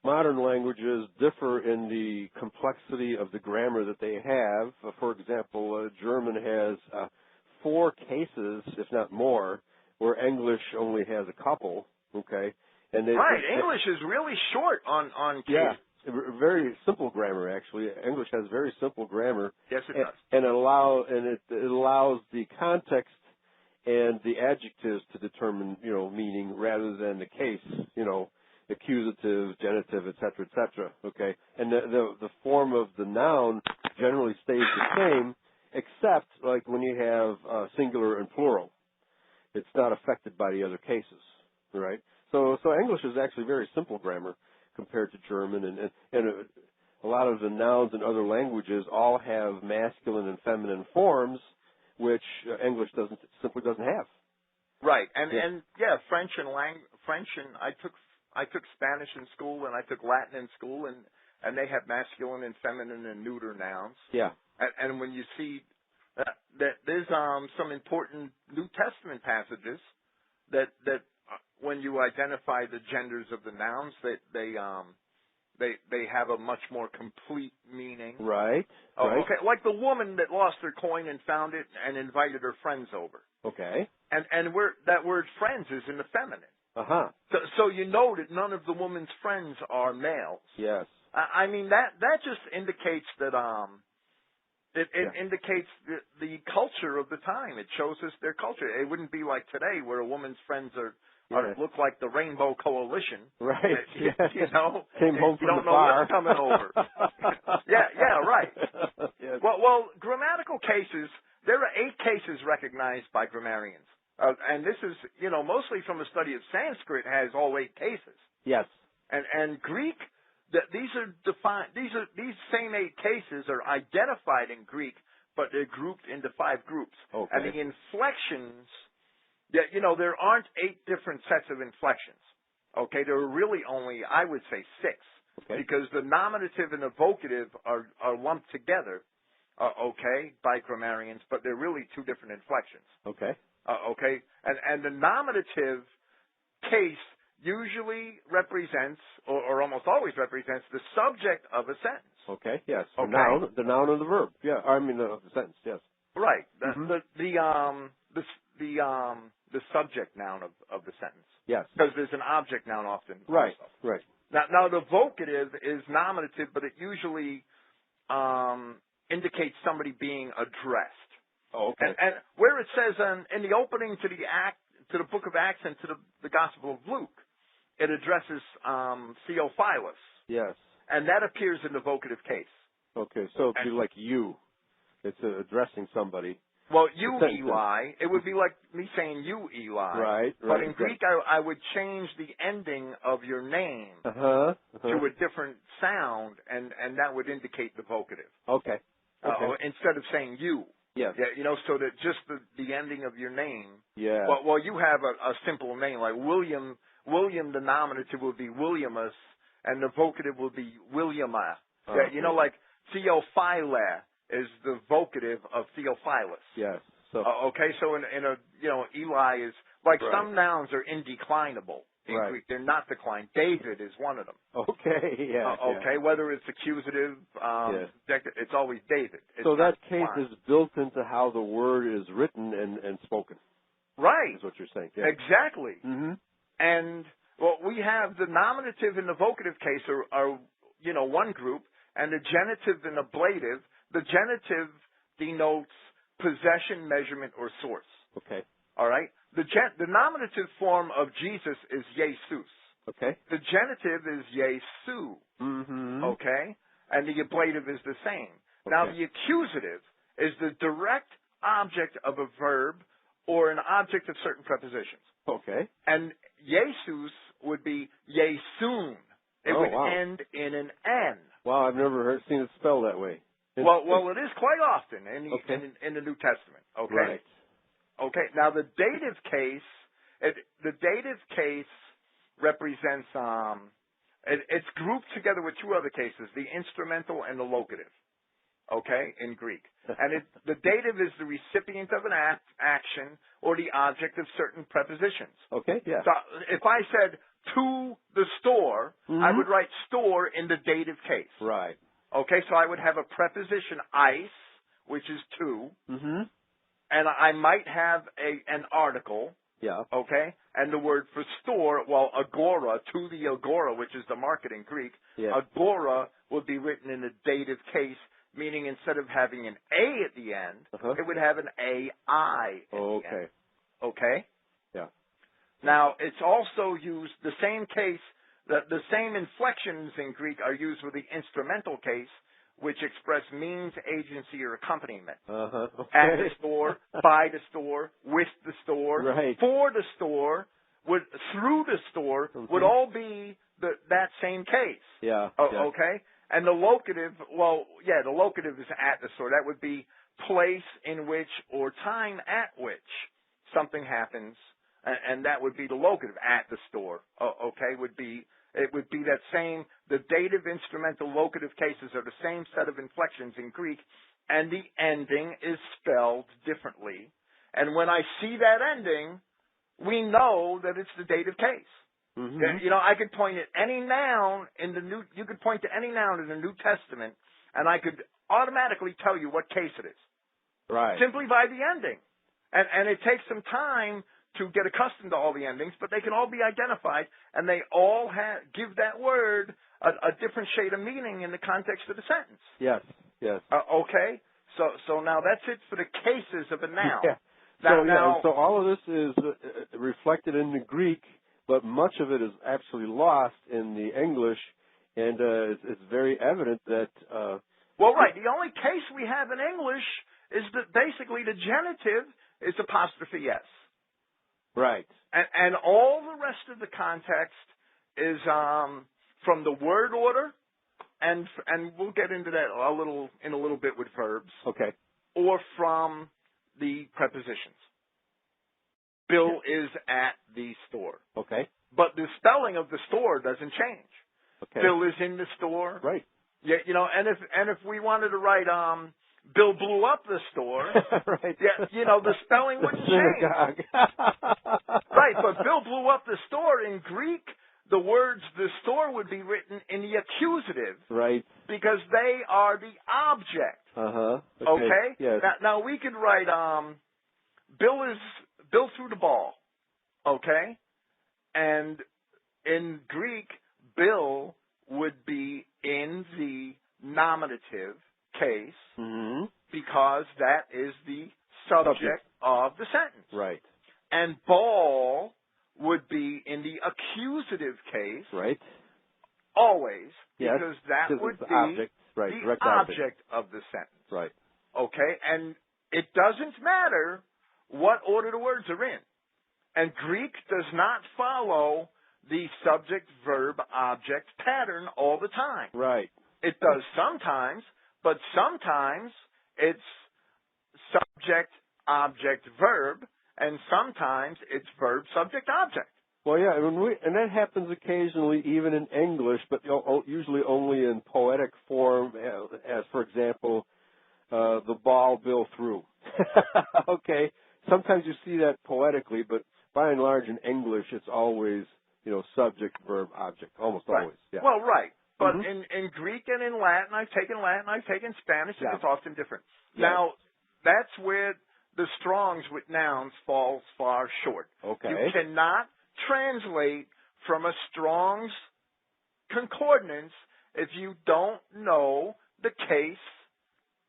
Speaker 2: modern languages differ in the complexity of the grammar that they have. For example, German has 4 cases, if not more, where English only has a couple, okay? And
Speaker 3: English is really short on cases.
Speaker 2: Yeah. Very simple grammar, actually. English has very simple grammar.
Speaker 3: Yes, it does.
Speaker 2: And it allows the context and the adjectives to determine, meaning rather than the case, accusative, genitive, et cetera, okay? And the form of the noun generally stays the same, except like when you have singular and plural. It's not affected by the other cases, right? So English is actually very simple grammar compared to German, and a lot of the nouns in other languages all have masculine and feminine forms, which English simply doesn't have.
Speaker 3: Right, and French and I took Spanish in school and I took Latin in school, and they have masculine and feminine and neuter nouns.
Speaker 2: Yeah,
Speaker 3: and when you see that there's some important New Testament passages that when you identify the genders of the nouns, they have a much more complete meaning.
Speaker 2: Right.
Speaker 3: Okay. Like the woman that lost her coin and found it and invited her friends over.
Speaker 2: Okay.
Speaker 3: And that word friends is in the feminine.
Speaker 2: Uh-huh.
Speaker 3: So you know that none of the woman's friends are males.
Speaker 2: Yes.
Speaker 3: I mean that just indicates that it indicates the culture of the time. It shows us their culture. It wouldn't be like today where a woman's friends look like the Rainbow Coalition.
Speaker 2: Right.
Speaker 3: Came home from the bar. You don't know what's coming over. yeah, right.
Speaker 2: Yes.
Speaker 3: Well, grammatical cases, there are 8 cases recognized by grammarians. And this is, mostly from a study of Sanskrit has all 8 cases.
Speaker 2: Yes.
Speaker 3: And Greek, these are defined, these same 8 cases are identified in Greek, but they're grouped into 5 groups.
Speaker 2: Okay.
Speaker 3: And the inflections, there aren't 8 different sets of inflections. Okay, there are really only, I would say, 6. Okay. Because the nominative and the vocative are lumped together, by grammarians, but they're really 2 different inflections.
Speaker 2: Okay.
Speaker 3: And the nominative case usually represents, or almost always represents, the subject of a sentence.
Speaker 2: Okay, yes.
Speaker 3: Okay.
Speaker 2: The noun and the verb. Yeah, of the sentence, yes.
Speaker 3: Right. The subject noun of the sentence.
Speaker 2: Yes.
Speaker 3: Because there's an object noun often.
Speaker 2: Right,
Speaker 3: also.
Speaker 2: right.
Speaker 3: Now the vocative is nominative, but it usually indicates somebody being addressed.
Speaker 2: Oh, okay.
Speaker 3: And where it says in the opening to the book of Acts and to the Gospel of Luke, it addresses Theophilus.
Speaker 2: Yes.
Speaker 3: And that appears in the vocative case.
Speaker 2: Okay, so it'd be like you. It's addressing somebody.
Speaker 3: Well, you, Eli, it would be like me saying you, Eli.
Speaker 2: Right.
Speaker 3: But in Greek, I would change the ending of your name to a different sound, and that would indicate the vocative.
Speaker 2: Okay.
Speaker 3: Instead of saying you.
Speaker 2: Yes.
Speaker 3: Yeah, so that just the ending of your name.
Speaker 2: Yeah.
Speaker 3: Well, you have a simple name like William. William, the nominative would be Williamus, and the vocative would be Williama. Yeah, you know, like Theophila is the vocative of Theophilus.
Speaker 2: Yes. So
Speaker 3: okay, so in a Eli is like
Speaker 2: right.
Speaker 3: some nouns are indeclinable in
Speaker 2: right.
Speaker 3: Greek. They're not declined. David is one of them.
Speaker 2: Okay. Yeah.
Speaker 3: Okay, whether it's accusative, it's always David. It's
Speaker 2: so that case
Speaker 3: declined.
Speaker 2: is built into how the word is written and spoken.
Speaker 3: Right.
Speaker 2: That's what you're saying. Yeah.
Speaker 3: Exactly.
Speaker 2: Mm-hmm.
Speaker 3: And well, we have the nominative and the vocative case are one group, and the genitive and ablative. The genitive denotes possession, measurement, or source.
Speaker 2: Okay.
Speaker 3: All right. The nominative form of Jesus is Jesus.
Speaker 2: Okay.
Speaker 3: The genitive is Jesu.
Speaker 2: Mm-hmm.
Speaker 3: Okay. And the ablative is the same.
Speaker 2: Okay.
Speaker 3: Now the accusative is the direct object of a verb or an object of certain prepositions.
Speaker 2: Okay.
Speaker 3: And Jesus would be Yesun. It would end in an N.
Speaker 2: Wow, I've never seen it spelled that way.
Speaker 3: Well, it is quite often in the New Testament. Okay.
Speaker 2: Right.
Speaker 3: Okay. Now the dative case represents it's grouped together with two other cases, the instrumental and the locative. Okay, in Greek, and the dative is the recipient of an action or the object of certain prepositions.
Speaker 2: Okay. Yeah.
Speaker 3: So if I said to the store, I would write store in the dative case.
Speaker 2: Right.
Speaker 3: Okay, so I would have a preposition ice, which is to, and I might have an article.
Speaker 2: Yeah.
Speaker 3: Okay, and the word for store, agora, to the agora, which is the market in Greek, agora would be written in the dative case, meaning instead of having an A at the end, it would have an AI at the end. Okay?
Speaker 2: Yeah.
Speaker 3: Now, it's also used, the same case, the same inflections in Greek are used with the instrumental case, which express means, agency, or accompaniment.
Speaker 2: Okay.
Speaker 3: At the store, by the store, with the store, for the store, through the store, would all be that same case.
Speaker 2: Yeah.
Speaker 3: Okay? And the locative, the locative is at the store. That would be place in which or time at which something happens, and that would be the locative, at the store. Okay? It would be that same, the dative, instrumental, locative cases are the same set of inflections in Greek, and the ending is spelled differently. And when I see that ending, we know that it's the dative case. I could point at any noun you could point to any noun in the New Testament, and I could automatically tell you what case it is.
Speaker 2: Right.
Speaker 3: Simply by the ending. And it takes some time to get accustomed to all the endings, but they can all be identified, and they all give that word a different shade of meaning in the context of the sentence.
Speaker 2: Yes. Yes.
Speaker 3: Okay? So now that's it for the cases of a noun.
Speaker 2: Yeah. So all of this is reflected in the Greek, but much of it is actually lost in the English, and it's very evident that...
Speaker 3: right. The only case we have in English is that basically the genitive is apostrophe S.
Speaker 2: Right.
Speaker 3: And all the rest of the context is from the word order, and we'll get into that in a little bit with verbs.
Speaker 2: Okay.
Speaker 3: Or from the prepositions. Bill is at the store.
Speaker 2: Okay.
Speaker 3: But the spelling of the store doesn't change.
Speaker 2: Okay.
Speaker 3: Bill is in the store.
Speaker 2: Right.
Speaker 3: Yeah, and if we wanted to write Bill blew up the store,
Speaker 2: right.
Speaker 3: Yeah, the spelling wouldn't change. Right, but Bill blew up the store in Greek, the words the store would be written in the accusative.
Speaker 2: Right.
Speaker 3: Because they are the object. Okay?
Speaker 2: Yes.
Speaker 3: Now we could write Bill threw the ball. Okay? And in Greek, Bill would be in the nominative case because that is the subject of the sentence.
Speaker 2: Right.
Speaker 3: And ball would be in the accusative case.
Speaker 2: Right.
Speaker 3: Always, because that would be the object of the sentence.
Speaker 2: Right.
Speaker 3: Okay? And it doesn't matter what order the words are in. And Greek does not follow the subject-verb-object pattern all the time.
Speaker 2: Right.
Speaker 3: It does sometimes, but sometimes it's subject-object-verb, and sometimes it's verb-subject-object.
Speaker 2: Well, yeah, and that happens occasionally even in English, but usually only in poetic form, as for example, the ball bill through. Okay, sometimes you see that poetically, but by and large in English it's always, subject, verb, object, almost
Speaker 3: right.
Speaker 2: always. Yeah.
Speaker 3: Well, right. But in Greek and in Latin, I've taken Spanish, and it's often different.
Speaker 2: Yeah.
Speaker 3: Now, that's where the Strong's with nouns falls far short.
Speaker 2: Okay.
Speaker 3: You cannot translate from a Strong's concordance if you don't know the case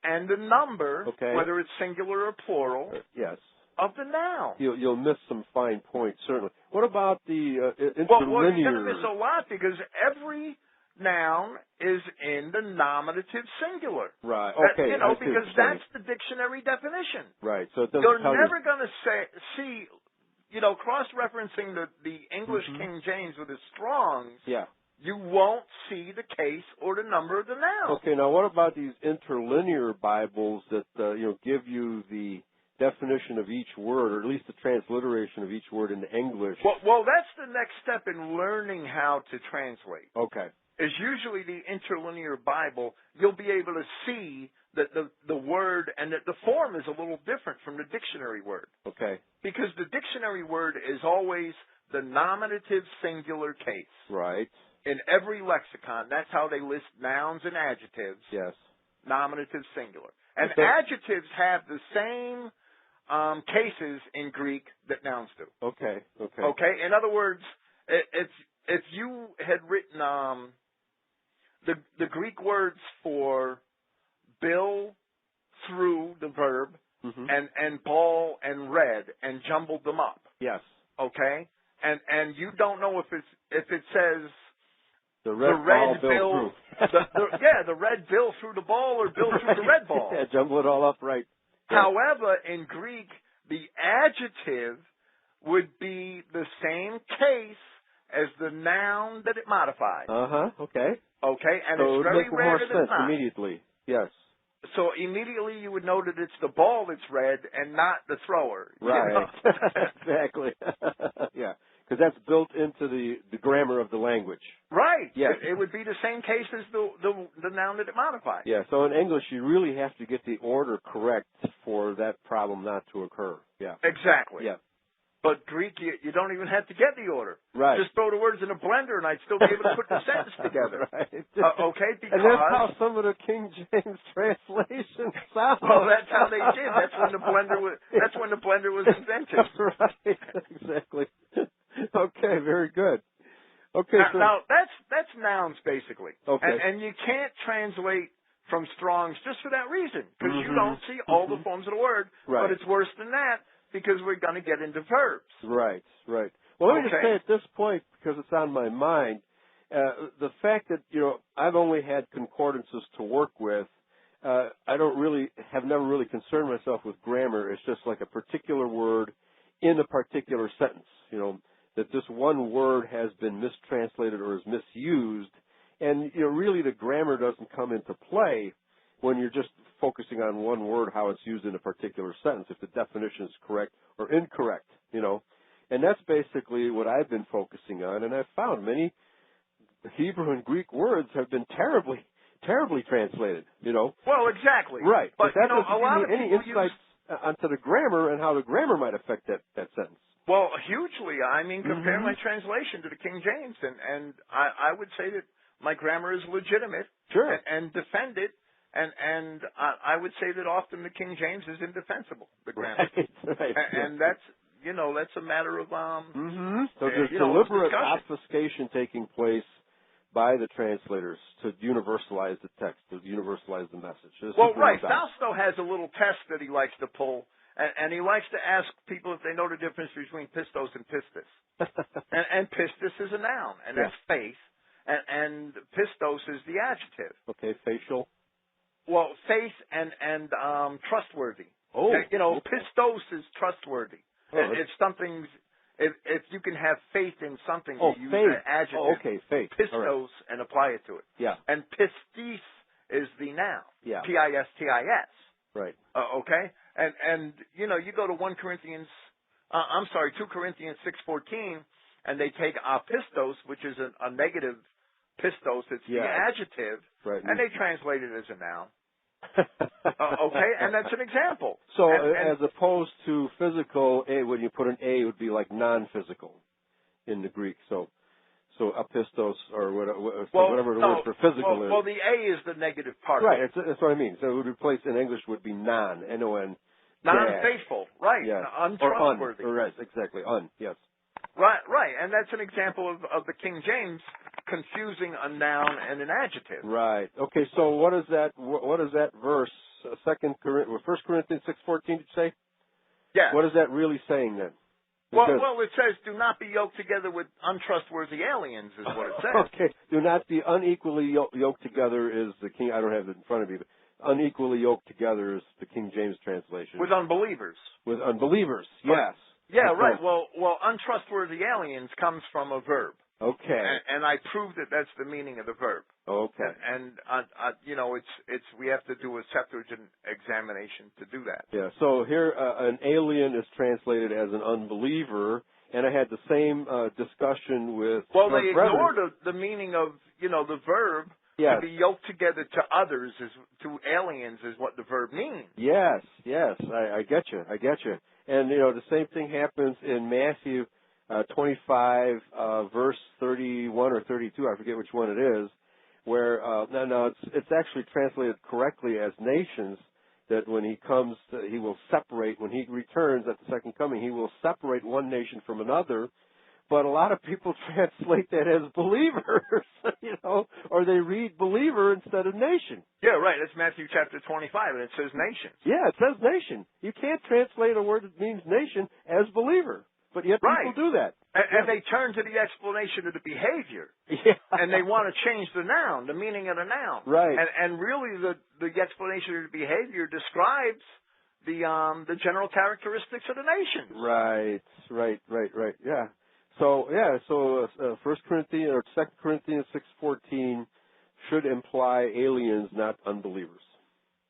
Speaker 3: and the number, whether it's singular or plural,
Speaker 2: yes,
Speaker 3: of the noun.
Speaker 2: You'll miss some fine points, certainly. What about the interlinear?
Speaker 3: Well, you're going to miss a lot because every noun is in the nominative singular.
Speaker 2: Right. Okay.
Speaker 3: Because that's the dictionary definition.
Speaker 2: Right. So it doesn't
Speaker 3: You're never going to see, cross-referencing the English King James with the Strong's.
Speaker 2: Yeah.
Speaker 3: You won't see the case or the number of the noun.
Speaker 2: Okay. Now, what about these interlinear Bibles that give you the definition of each word, or at least the transliteration of each word into English?
Speaker 3: Well, that's the next step in learning how to translate.
Speaker 2: Okay.
Speaker 3: Is usually the interlinear Bible, you'll be able to see that the word and that the form is a little different from the dictionary word.
Speaker 2: Okay.
Speaker 3: Because the dictionary word is always the nominative singular case.
Speaker 2: Right.
Speaker 3: In every lexicon, that's how they list nouns and adjectives.
Speaker 2: Yes.
Speaker 3: Nominative singular. And adjectives have the same cases in Greek that nouns do.
Speaker 2: Okay.
Speaker 3: Okay? In other words, if you had written the Greek words for bill, through, the verb, and ball and red, and jumbled them up.
Speaker 2: Yes.
Speaker 3: Okay? And you don't know if it says
Speaker 2: the red bill
Speaker 3: the red bill through the ball or bill through the red ball.
Speaker 2: Yeah, jumble it all up right.
Speaker 3: However, in Greek, the adjective would be the same case as the noun that it modifies.
Speaker 2: Okay.
Speaker 3: Okay, and
Speaker 2: so
Speaker 3: it's very rare that it's not.
Speaker 2: Immediately. Yes.
Speaker 3: So immediately you would know that it's the ball that's red and not the thrower.
Speaker 2: Right. Exactly. Yeah. Because that's built into the grammar of the language.
Speaker 3: Right.
Speaker 2: Yes.
Speaker 3: It would be the same case as the noun that it modifies.
Speaker 2: Yeah. So in English, you really have to get the order correct for that problem not to occur. Yeah.
Speaker 3: Exactly.
Speaker 2: Yeah.
Speaker 3: But Greek, you don't even have to get the order.
Speaker 2: Right.
Speaker 3: Just throw the words in a blender, and I'd still be able to put the sentence together.
Speaker 2: Right.
Speaker 3: Okay, because
Speaker 2: and that's how some of the King James translations sound.
Speaker 3: Well, that's how they did. That's when the blender was. That's when the blender was invented.
Speaker 2: Right. Exactly. Okay. Very good. Okay.
Speaker 3: Now that's nouns basically.
Speaker 2: Okay.
Speaker 3: And you can't translate from Strong's just for that reason, because you don't see all the forms of the word.
Speaker 2: Right.
Speaker 3: But it's worse than that, because we're going to get into verbs.
Speaker 2: Right. Well, let me just say at this point, because it's on my mind, the fact that, I've only had concordances to work with, have never really concerned myself with grammar. It's just like a particular word in a particular sentence, that this one word has been mistranslated or is misused. And, really the grammar doesn't come into play when you're just focusing on one word, how it's used in a particular sentence, if the definition is correct or incorrect, And that's basically what I've been focusing on, and I've found many Hebrew and Greek words have been terribly translated,
Speaker 3: Well, exactly.
Speaker 2: Right.
Speaker 3: But,
Speaker 2: that doesn't
Speaker 3: a lot
Speaker 2: give me any insights onto the grammar and how the grammar might affect that sentence.
Speaker 3: Well, hugely. I mean, compare my translation to the King James, and I would say that my grammar is legitimate.
Speaker 2: Sure.
Speaker 3: And defend it. And I would say that often the King James is indefensible, the grammar.
Speaker 2: Right.
Speaker 3: And that's, that's a matter of,
Speaker 2: So there's deliberate obfuscation taking place by the translators to universalize the text, to universalize the message.
Speaker 3: Well, right. Fausto has a little test that he likes to pull, and he likes to ask people if they know the difference between pistos and pistis. and pistis is a noun, and that's faith, and pistos is the adjective.
Speaker 2: Okay, facial.
Speaker 3: Well, faith and trustworthy.
Speaker 2: Oh,
Speaker 3: pistos is trustworthy.
Speaker 2: Oh,
Speaker 3: it's something. If you can have faith in something, you use
Speaker 2: faith.
Speaker 3: an adjective.
Speaker 2: Faith.
Speaker 3: Pistos and apply it to it.
Speaker 2: Yeah.
Speaker 3: And pistis is the noun.
Speaker 2: Yeah.
Speaker 3: Pistis.
Speaker 2: Right.
Speaker 3: Okay. And you go to 2 Corinthians 6:14, and they take apistos, which is a negative pistos, it's the adjective, and they translate it as a noun. Okay, and that's an example.
Speaker 2: So as opposed to physical, when you put an A, it would be like non-physical in the Greek. So apistos or whatever the word for physical is.
Speaker 3: Well, the A is the negative part.
Speaker 2: Right, that's what I mean. So it would replace in English would be non, N-O-N.
Speaker 3: Non-faithful, right,
Speaker 2: yes.
Speaker 3: untrustworthy.
Speaker 2: Or right, exactly, yes.
Speaker 3: Right, and that's an example of the King James confusing a noun and an adjective.
Speaker 2: Right. Okay. So what is that? What is that verse? 1 Corinthians 6:14. Did you say?
Speaker 3: Yeah.
Speaker 2: What is that really saying then?
Speaker 3: Well, it says, "Do not be yoked together with untrustworthy aliens," is what it says.
Speaker 2: Okay. Do not be unequally yoked together is the King. I don't have it in front of me. But unequally yoked together is the King James translation.
Speaker 3: With unbelievers.
Speaker 2: With unbelievers. Yes.
Speaker 3: Yeah. Right. Well, untrustworthy aliens comes from a verb.
Speaker 2: Okay.
Speaker 3: And I proved that that's the meaning of the verb.
Speaker 2: Okay.
Speaker 3: And it's we have to do a Septuagint examination to do that.
Speaker 2: Yeah. So here, an alien is translated as an unbeliever, and I had the same discussion with.
Speaker 3: Well, they ignore the meaning of the verb.
Speaker 2: Yes.
Speaker 3: To be yoked together to others to aliens is what the verb means.
Speaker 2: Yes. I get you. And the same thing happens in Matthew 25, verse 31 or 32. I forget which one it is. Where it's actually translated correctly as nations. That when he comes, he will separate. When he returns at the second coming, he will separate one nation from another. But a lot of people translate that as believers, or they read believer instead of nation.
Speaker 3: Yeah, right. That's Matthew chapter 25, and it says nation.
Speaker 2: Yeah, it says nation. You can't translate a word that means nation as believer, but yet people do that.
Speaker 3: And they turn to the explanation of the behavior.
Speaker 2: Yeah.
Speaker 3: And they want to change the noun, the meaning of the noun.
Speaker 2: Right.
Speaker 3: And really the explanation of the behavior describes the general characteristics of the nation.
Speaker 2: Right. Yeah. So 1 Corinthians or 2 Corinthians 6:14 should imply aliens, not unbelievers.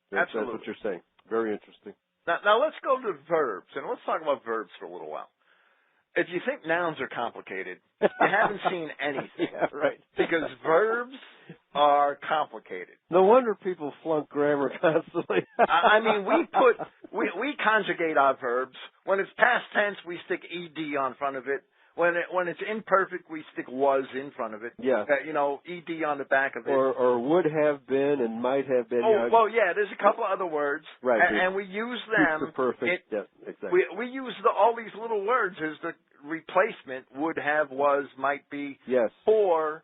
Speaker 2: That's what you're saying. Very interesting.
Speaker 3: Now let's go to verbs, and let's talk about verbs for a little while. If you think nouns are complicated, you haven't seen anything.
Speaker 2: Yeah, right.
Speaker 3: Because verbs are complicated.
Speaker 2: No wonder people flunk grammar constantly.
Speaker 3: I mean, we conjugate our verbs. When it's past tense, we stick ed on front of it. When it's imperfect, we stick was in front of it.
Speaker 2: Yeah.
Speaker 3: Ed on the back of it.
Speaker 2: Or would have been and might have been.
Speaker 3: Well, yeah, there's a couple other words.
Speaker 2: Right.
Speaker 3: And we use them.
Speaker 2: Perfect. Yeah, exactly.
Speaker 3: We use all these little words as the replacement, would have, was, might be.
Speaker 2: Yes.
Speaker 3: For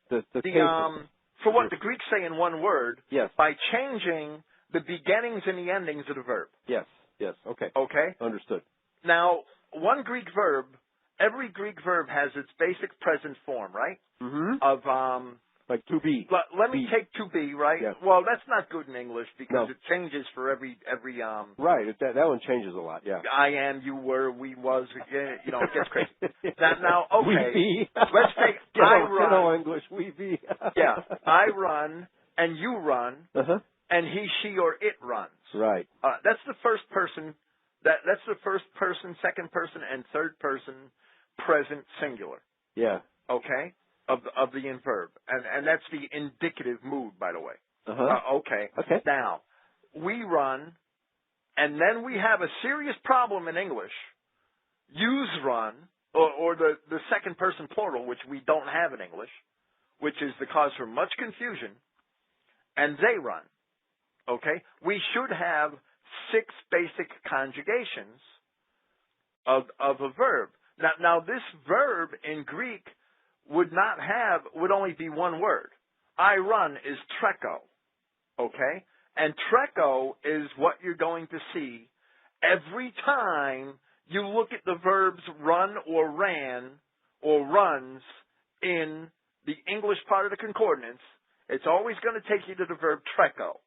Speaker 3: what
Speaker 2: the
Speaker 3: Greeks say in one word.
Speaker 2: Yes.
Speaker 3: By changing the beginnings and the endings of the verb.
Speaker 2: Yes. Okay.
Speaker 3: Okay.
Speaker 2: Understood.
Speaker 3: Now, every Greek verb has its basic present form, right?
Speaker 2: Mm-hmm.
Speaker 3: Of
Speaker 2: like to be.
Speaker 3: Let me take to be, right?
Speaker 2: Yes.
Speaker 3: Well, that's not good in English because it changes for every
Speaker 2: Right. That one changes a lot. Yeah.
Speaker 3: I am, you were, we was. It gets crazy. now, okay.
Speaker 2: We be.
Speaker 3: Let's take I run.
Speaker 2: English. We be.
Speaker 3: Yeah. I run and you run,
Speaker 2: and
Speaker 3: he, she, or it runs.
Speaker 2: Right.
Speaker 3: That's the first person. That's the first person, second person, and third person present singular.
Speaker 2: Yeah.
Speaker 3: Okay. Of the verb, and that's the indicative mood, by the way. Okay. Now, we run, and then we have a serious problem in English. Use run, or the second person plural, which we don't have in English, which is the cause for much confusion, and they run. Okay? We should have 6 basic conjugations of a verb. Now this verb in Greek would only be one word. I run is treko, okay? And treko is what you're going to see every time you look at the verbs run or ran or runs in the English part of the concordance. It's always going to take you to the verb treko.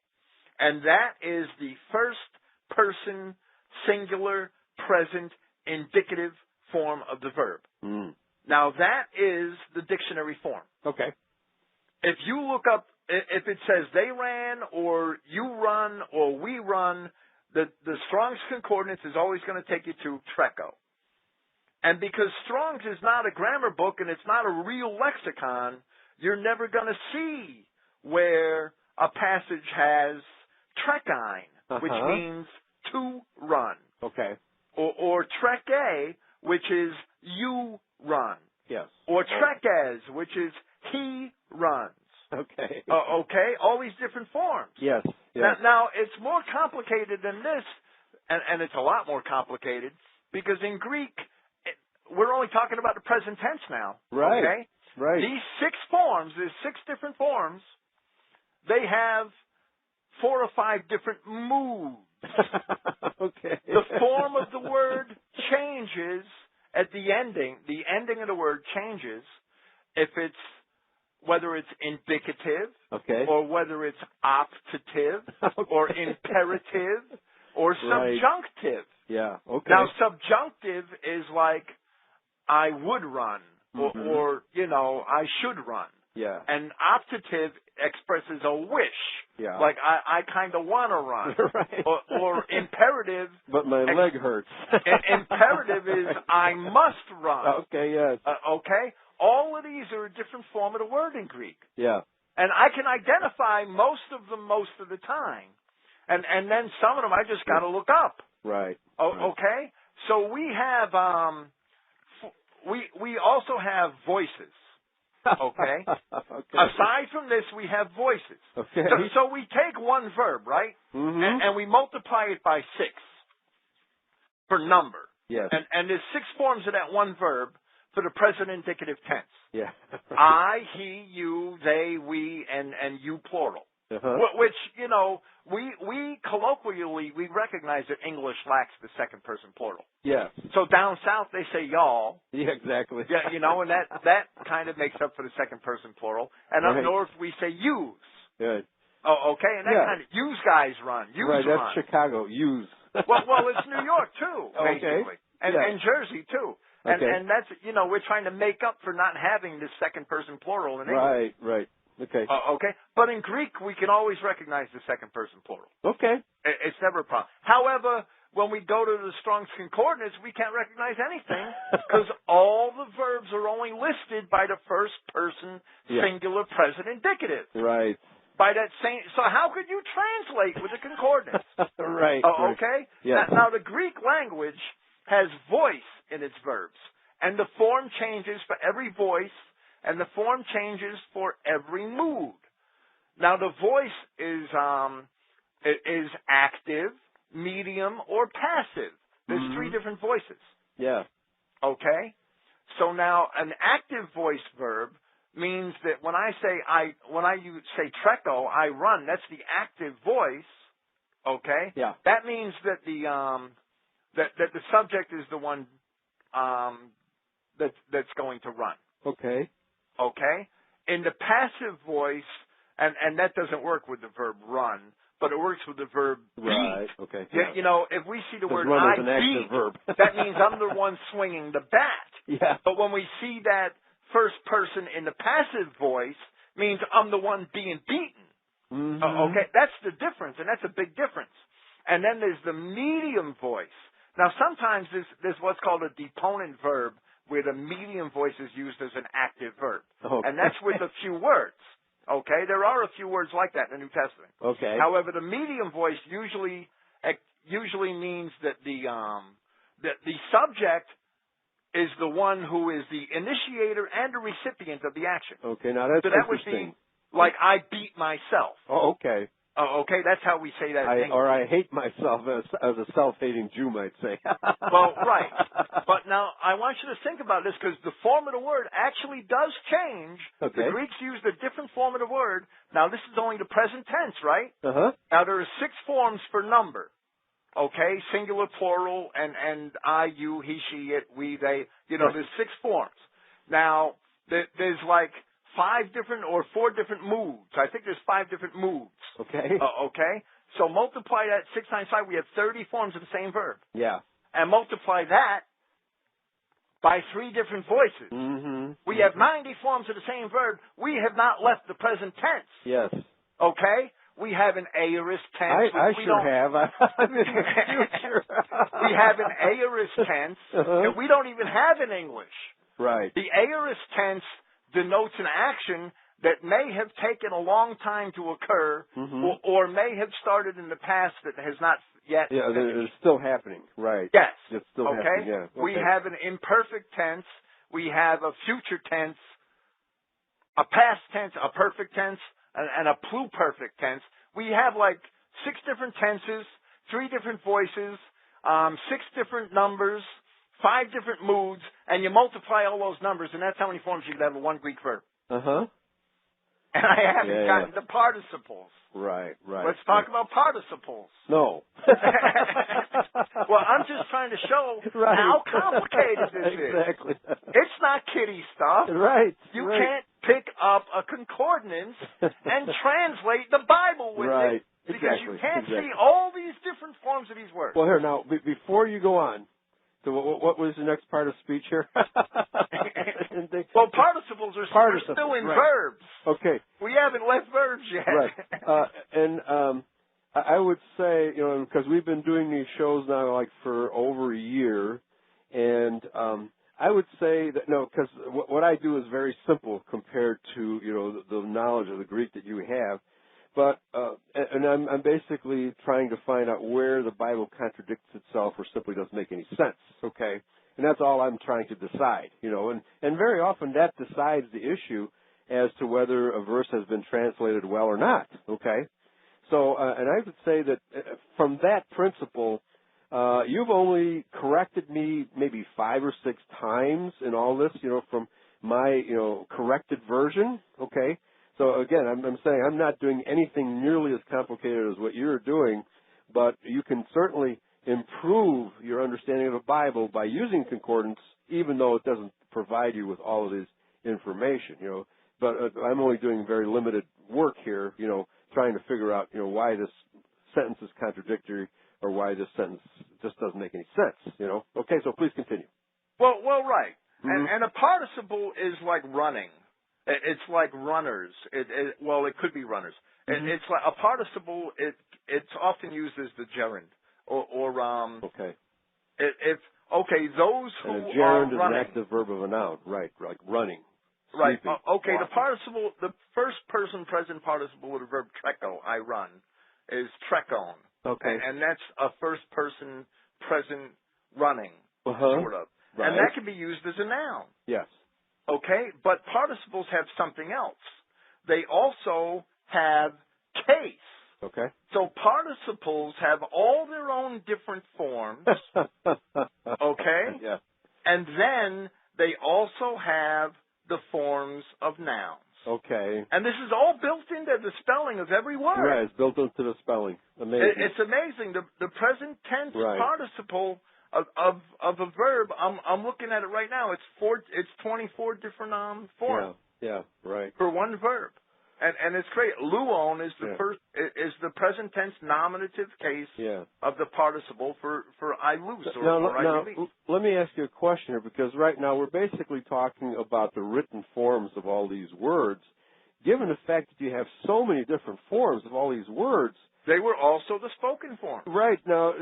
Speaker 3: And that is the first person, singular, present, indicative form of the verb.
Speaker 2: Mm.
Speaker 3: Now, that is the dictionary form.
Speaker 2: Okay.
Speaker 3: If you look up, if it says they ran or you run or we run, the Strong's Concordance is always going to take you to treko. And because Strong's is not a grammar book and it's not a real lexicon, you're never going to see where a passage has trekine, which means to run.
Speaker 2: Okay.
Speaker 3: Or treke, which is you run.
Speaker 2: Yes.
Speaker 3: Or trekes, which is he runs.
Speaker 2: Okay.
Speaker 3: Okay? All these different forms.
Speaker 2: Yes. Yes.
Speaker 3: Now, it's more complicated than this, and it's a lot more complicated, because in Greek, we're only talking about the present tense now.
Speaker 2: Right.
Speaker 3: Okay?
Speaker 2: Right.
Speaker 3: These 6 forms, there's 6 different forms, they have 4 or 5 different moods.
Speaker 2: Okay.
Speaker 3: The form of the word changes at the ending. The ending of the word changes if it's whether it's indicative,
Speaker 2: okay,
Speaker 3: or whether it's optative,
Speaker 2: okay,
Speaker 3: or imperative, or subjunctive.
Speaker 2: Yeah. Okay.
Speaker 3: Now, subjunctive is like I would run, or I should run.
Speaker 2: Yeah.
Speaker 3: And optative expresses a wish.
Speaker 2: Yeah.
Speaker 3: Like I kind of want to run.
Speaker 2: Right.
Speaker 3: Or imperative.
Speaker 2: But my leg hurts.
Speaker 3: Imperative is I must run.
Speaker 2: Okay. Yes.
Speaker 3: Okay. All of these are a different form of the word in Greek.
Speaker 2: Yeah.
Speaker 3: And I can identify most of them most of the time. And then some of them I just got to look up.
Speaker 2: Right.
Speaker 3: Okay. So we have we also have voices. Okay.
Speaker 2: Okay.
Speaker 3: Aside from this, we have voices.
Speaker 2: Okay.
Speaker 3: So we take one verb, right?
Speaker 2: Mm-hmm.
Speaker 3: And we multiply it by 6 for number.
Speaker 2: Yes.
Speaker 3: And there's 6 forms of that one verb for the present indicative tense.
Speaker 2: Yeah.
Speaker 3: I, he, you, they, we, and you plural.
Speaker 2: Uh-huh.
Speaker 3: Which, we colloquially, we recognize that English lacks the second person plural.
Speaker 2: Yeah.
Speaker 3: So down south they say y'all.
Speaker 2: Yeah, exactly.
Speaker 3: Yeah, and that kind of makes up for the second person plural. And up north we say yous.
Speaker 2: Good.
Speaker 3: Oh, okay, and that kind of yous guys run. Yous
Speaker 2: right,
Speaker 3: run.
Speaker 2: That's Chicago. Yous.
Speaker 3: well, it's New York too, basically,
Speaker 2: okay.
Speaker 3: and Jersey too. And
Speaker 2: okay.
Speaker 3: and that's we're trying to make up for not having this second person plural in English.
Speaker 2: Right. Okay.
Speaker 3: Okay. But in Greek, we can always recognize the second person plural.
Speaker 2: Okay.
Speaker 3: It's never a problem. However, when we go to the Strong's Concordance, we can't recognize anything because all the verbs are only listed by the first person singular present indicative.
Speaker 2: Right.
Speaker 3: By that same. So how could you translate with the Concordance?
Speaker 2: Right.
Speaker 3: Okay.
Speaker 2: Yeah.
Speaker 3: Now the Greek language has voice in its verbs, and the form changes for every voice. And the form changes for every mood. Now the voice is active, medium, or passive. There's 3 different voices.
Speaker 2: Yeah.
Speaker 3: Okay? So now an active voice verb means that when I say treco, I run, that's the active voice. Okay?
Speaker 2: Yeah.
Speaker 3: That means that that the subject is the one that's going to run.
Speaker 2: Okay.
Speaker 3: Okay? In the passive voice, and that doesn't work with the verb run, but it works with the verb beat.
Speaker 2: Right. Okay.
Speaker 3: Yeah. If we see the word
Speaker 2: run
Speaker 3: I
Speaker 2: is an active
Speaker 3: beat,
Speaker 2: verb.
Speaker 3: that means I'm the one swinging the bat.
Speaker 2: Yeah.
Speaker 3: But when we see that first person in the passive voice, means I'm the one being beaten.
Speaker 2: Mm-hmm.
Speaker 3: Okay? That's the difference, and that's a big difference. And then there's the medium voice. Now, sometimes there's what's called a deponent verb, where the medium voice is used as an active verb.
Speaker 2: Okay.
Speaker 3: And that's with a few words. Okay? There are a few words like that in the New Testament.
Speaker 2: Okay.
Speaker 3: However, the medium voice usually means that the subject is the one who is the initiator and the recipient of the action.
Speaker 2: Okay, now that's
Speaker 3: so that
Speaker 2: interesting.
Speaker 3: would be like I beat myself.
Speaker 2: Oh, okay.
Speaker 3: Oh, okay, that's how we say that in English.
Speaker 2: Or I hate myself as a self-hating Jew might say.
Speaker 3: Well, right. But now I want you to think about this because the form of the word actually does change.
Speaker 2: Okay.
Speaker 3: The Greeks used a different form of the word. Now this is only the present tense, right?
Speaker 2: Uh-huh.
Speaker 3: Now there are 6 forms for number. Okay, singular, plural, and I, you, he, she, it, we, they. There's 6 forms. Now there's like 5 different or 4 different moods. I think there's 5 different moods.
Speaker 2: Okay.
Speaker 3: Okay. So multiply that 6 times 5. We have 30 forms of the same verb.
Speaker 2: Yeah.
Speaker 3: And multiply that by 3 different voices.
Speaker 2: Mm-hmm.
Speaker 3: We have 90 forms of the same verb. We have not left the present tense.
Speaker 2: Yes.
Speaker 3: Okay? We have an aorist tense.
Speaker 2: I sure have. I'm in the future.
Speaker 3: We have an aorist tense, and we don't even have in English.
Speaker 2: Right.
Speaker 3: The aorist tense denotes an action that may have taken a long time to occur, or may have started in the past that has not yet finished.
Speaker 2: It's still happening. Right.
Speaker 3: Yes.
Speaker 2: It's still happening. Yeah. Okay.
Speaker 3: We have an imperfect tense. We have a future tense, a past tense, a perfect tense, and a pluperfect tense. We have like 6 different tenses, 3 different voices, 6 different numbers, 5 different moods, and you multiply all those numbers, and that's how many forms you could have in one Greek verb. And I haven't gotten to participles.
Speaker 2: Right.
Speaker 3: Let's talk about participles.
Speaker 2: No.
Speaker 3: Well, I'm just trying to show how complicated this is.
Speaker 2: Exactly.
Speaker 3: It's not kiddie stuff.
Speaker 2: Right.
Speaker 3: You can't pick up a concordance and translate the Bible with it because you can't see all these different forms of these words.
Speaker 2: Well, here, now, before you go on, so what was the next part of speech here?
Speaker 3: Well, participles are still in verbs.
Speaker 2: Okay.
Speaker 3: We haven't left verbs yet.
Speaker 2: Right. And I would say, because we've been doing these shows now like for over a year, and I would say that, because what I do is very simple compared to, the knowledge of the Greek that you have. But, and I'm basically trying to find out where the Bible contradicts itself or simply doesn't make any sense, okay? And that's all I'm trying to decide, and very often that decides the issue as to whether a verse has been translated well or not, okay? So, and I would say that from that principle, you've only corrected me maybe 5 or 6 times in all this, from my, corrected version, okay? So again, I'm saying I'm not doing anything nearly as complicated as what you're doing, but you can certainly improve your understanding of the Bible by using concordance, even though it doesn't provide you with all of this information, But I'm only doing very limited work here, trying to figure out, why this sentence is contradictory or why this sentence just doesn't make any sense, Okay, so please continue.
Speaker 3: Well, right. And a participle is like running. It's like runners. It could be runners. It's like a participle. It's often used as the gerund, or those who
Speaker 2: and a gerund
Speaker 3: are
Speaker 2: is
Speaker 3: running.
Speaker 2: an active verb of a noun, right? Like running.
Speaker 3: Right.
Speaker 2: Sleeping,
Speaker 3: the
Speaker 2: walking.
Speaker 3: participle, the first person present participle with the verb treco, I run, is trekon.
Speaker 2: Okay.
Speaker 3: And that's a first person present running, sort of.
Speaker 2: Right.
Speaker 3: And that can be used as a noun.
Speaker 2: Yes.
Speaker 3: Okay, but participles have something else. They also have case.
Speaker 2: Okay.
Speaker 3: So participles have all their own different forms. Okay?
Speaker 2: Yeah.
Speaker 3: And then they also have the forms of nouns.
Speaker 2: Okay.
Speaker 3: And this is all built into the spelling of every word.
Speaker 2: Right, it's built into the spelling. Amazing.
Speaker 3: It's amazing. The present tense participle of a verb, I'm looking at it right now. It's 24 different forms.
Speaker 2: Yeah, right.
Speaker 3: For one verb, and it's great. Luon is the present tense nominative case of the participle for I lose or I release.
Speaker 2: Let me ask you a question here, because right now we're basically talking about the written forms of all these words. Given the fact that you have so many different forms of all these words,
Speaker 3: they were also the spoken form.
Speaker 2: Right. Now,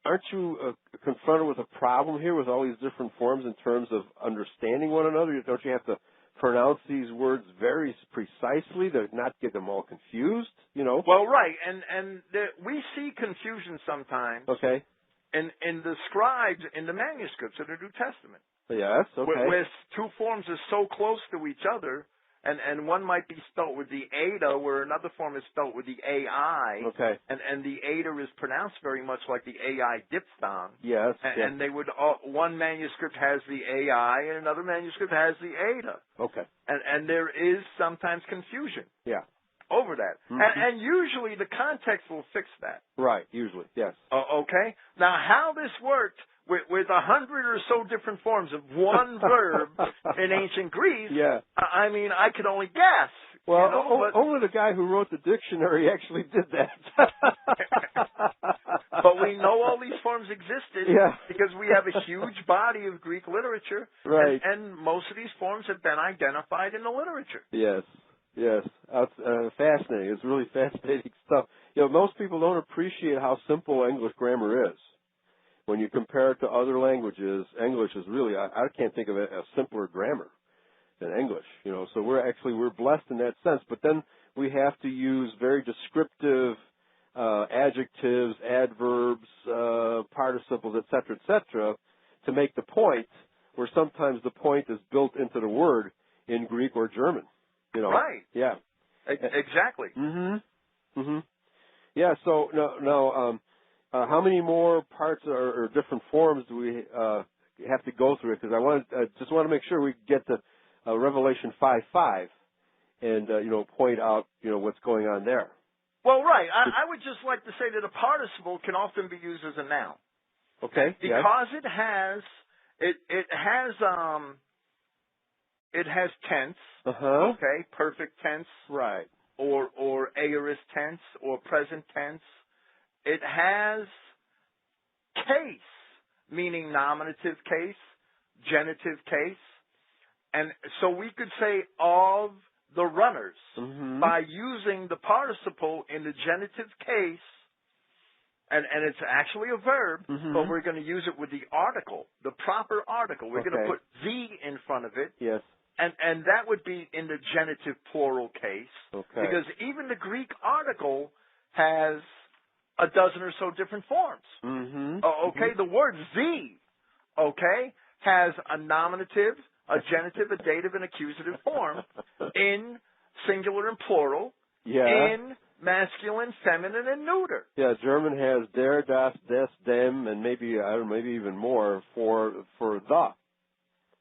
Speaker 2: aren't you confronted with a problem here with all these different forms in terms of understanding one another? Don't you have to pronounce these words very precisely to not get them all confused,
Speaker 3: Well, right. And we see confusion sometimes.
Speaker 2: Okay.
Speaker 3: In the scribes, in the manuscripts of the New Testament.
Speaker 2: Yes, okay.
Speaker 3: Where 2 forms are so close to each other. And one might be spelt with the Ada, where another form is spelt with the AI.
Speaker 2: Okay.
Speaker 3: And the Ada is pronounced very much like the AI diphthong.
Speaker 2: Yes.
Speaker 3: And they would one manuscript has the AI and another manuscript has the Ada.
Speaker 2: Okay.
Speaker 3: And there is sometimes confusion.
Speaker 2: Yeah.
Speaker 3: Over that.
Speaker 2: Mm-hmm.
Speaker 3: And usually the context will fix that.
Speaker 2: Right, usually, yes.
Speaker 3: Okay? Now, how this worked with 100 or so different forms of one verb in ancient Greece, I mean, I could only guess.
Speaker 2: Well, only the guy who wrote the dictionary actually did that.
Speaker 3: But we know all these forms existed because we have a huge body of Greek literature.
Speaker 2: Right.
Speaker 3: And most of these forms have been identified in the literature.
Speaker 2: Yes. Yes, fascinating. It's really fascinating stuff. Most people don't appreciate how simple English grammar is. When you compare it to other languages, English is really, I can't think of a simpler grammar than English, so we're blessed in that sense. But then we have to use very descriptive adjectives, adverbs, participles, et cetera, to make the point, where sometimes the point is built into the word in Greek or German.
Speaker 3: Right.
Speaker 2: Yeah.
Speaker 3: Exactly.
Speaker 2: Yeah. So now, how many more parts or different forms do we have to go through? Because I just want to make sure we get to Revelation 5:5 and point out what's going on there.
Speaker 3: Well, right. I would just like to say that a participle can often be used as a noun.
Speaker 2: Okay.
Speaker 3: Because it has tense. Okay, perfect tense.
Speaker 2: Right.
Speaker 3: Or aorist tense or present tense. It has case, meaning nominative case, genitive case. And so we could say of the runners by using the participle in the genitive case, and it's actually a verb, but we're going to use it with the article, the proper article. We're going to put the in front of it.
Speaker 2: Yes.
Speaker 3: And that would be in the genitive plural case.
Speaker 2: Okay.
Speaker 3: Because even the Greek article has a dozen or so different forms. Okay, the word the, has a nominative, a genitive, a dative, and accusative form in singular and plural, in masculine, feminine, and neuter.
Speaker 2: Yeah, German has der, das, des, dem, and maybe even more for the.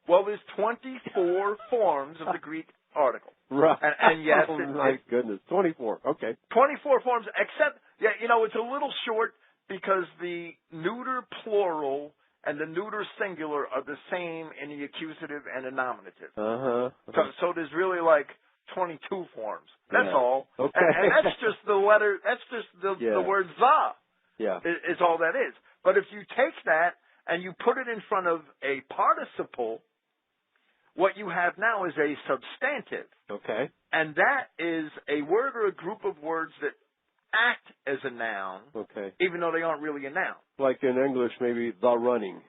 Speaker 3: Well, there's 24 forms of the Greek article.
Speaker 2: Right.
Speaker 3: And yes,
Speaker 2: my goodness, 24. Okay.
Speaker 3: 24 forms, except it's a little short because the neuter plural and the neuter singular are the same in the accusative and the nominative. So there's really like 22 forms. That's all.
Speaker 2: Okay.
Speaker 3: And that's just the letter. That's just the word the.
Speaker 2: Yeah.
Speaker 3: Is all that is. But if you take that and you put it in front of a participle, what you have now is a substantive.
Speaker 2: Okay.
Speaker 3: And that is a word or a group of words that act as a noun, even though they aren't really a noun.
Speaker 2: Like in English, maybe the running.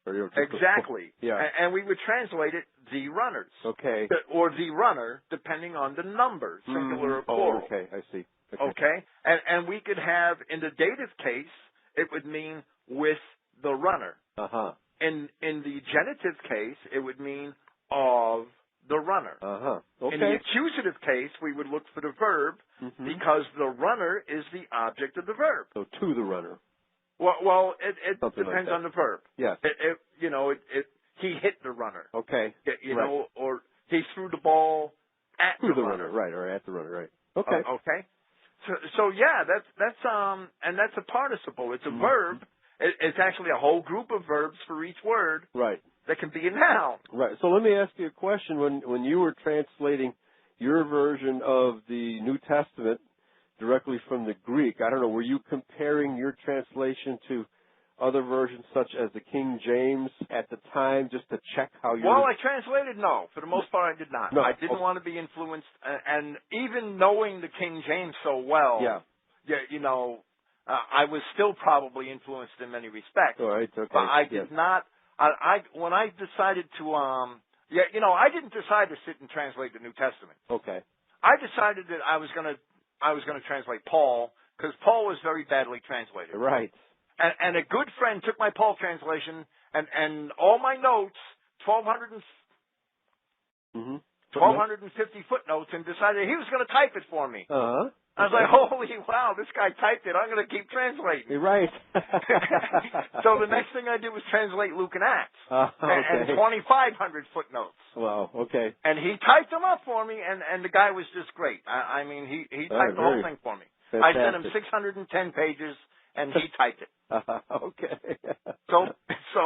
Speaker 3: Exactly.
Speaker 2: Yeah.
Speaker 3: And we would translate it the runners.
Speaker 2: Okay.
Speaker 3: Or the runner, depending on the number, singular or plural.
Speaker 2: Oh, okay. I see.
Speaker 3: Okay. And we could have, in the dative case, it would mean with the runner. In the genitive case, it would mean of the runner.
Speaker 2: Okay.
Speaker 3: In the accusative case, we would look for the verb because the runner is the object of the verb.
Speaker 2: So to the runner.
Speaker 3: Well, it depends
Speaker 2: like
Speaker 3: on the verb.
Speaker 2: Yes.
Speaker 3: He hit the runner.
Speaker 2: Okay.
Speaker 3: Or he threw the ball at
Speaker 2: the runner. Right, or at the runner, right. Okay.
Speaker 3: Okay. So that's a participle. It's a verb. It's actually a whole group of verbs for each word.
Speaker 2: Right.
Speaker 3: That can be a noun.
Speaker 2: Right. So let me ask you a question. When you were translating your version of the New Testament directly from the Greek, I don't know, were you comparing your translation to other versions such as the King James at the time just to check how you...
Speaker 3: Well, I translated, no. For the most part, I did not.
Speaker 2: No.
Speaker 3: I didn't want to be influenced. And even knowing the King James so well, I was still probably influenced in many respects.
Speaker 2: All right, okay.
Speaker 3: But I did not... when I decided to, I didn't decide to sit and translate the New Testament.
Speaker 2: Okay.
Speaker 3: I decided that I was going to translate Paul because Paul was very badly translated.
Speaker 2: Right.
Speaker 3: And a good friend took my Paul translation and all my notes, 1,250 footnotes, and decided he was going to type it for me. I was like, holy wow, this guy typed it. I'm going to keep translating.
Speaker 2: You're right.
Speaker 3: So the next thing I did was translate Luke and Acts. And 2,500 footnotes.
Speaker 2: Wow, okay.
Speaker 3: And he typed them up for me, and the guy was just great. I mean, he typed the whole thing for me.
Speaker 2: Fantastic.
Speaker 3: I sent him 610 pages, and he typed it.
Speaker 2: Okay.
Speaker 3: So
Speaker 2: 2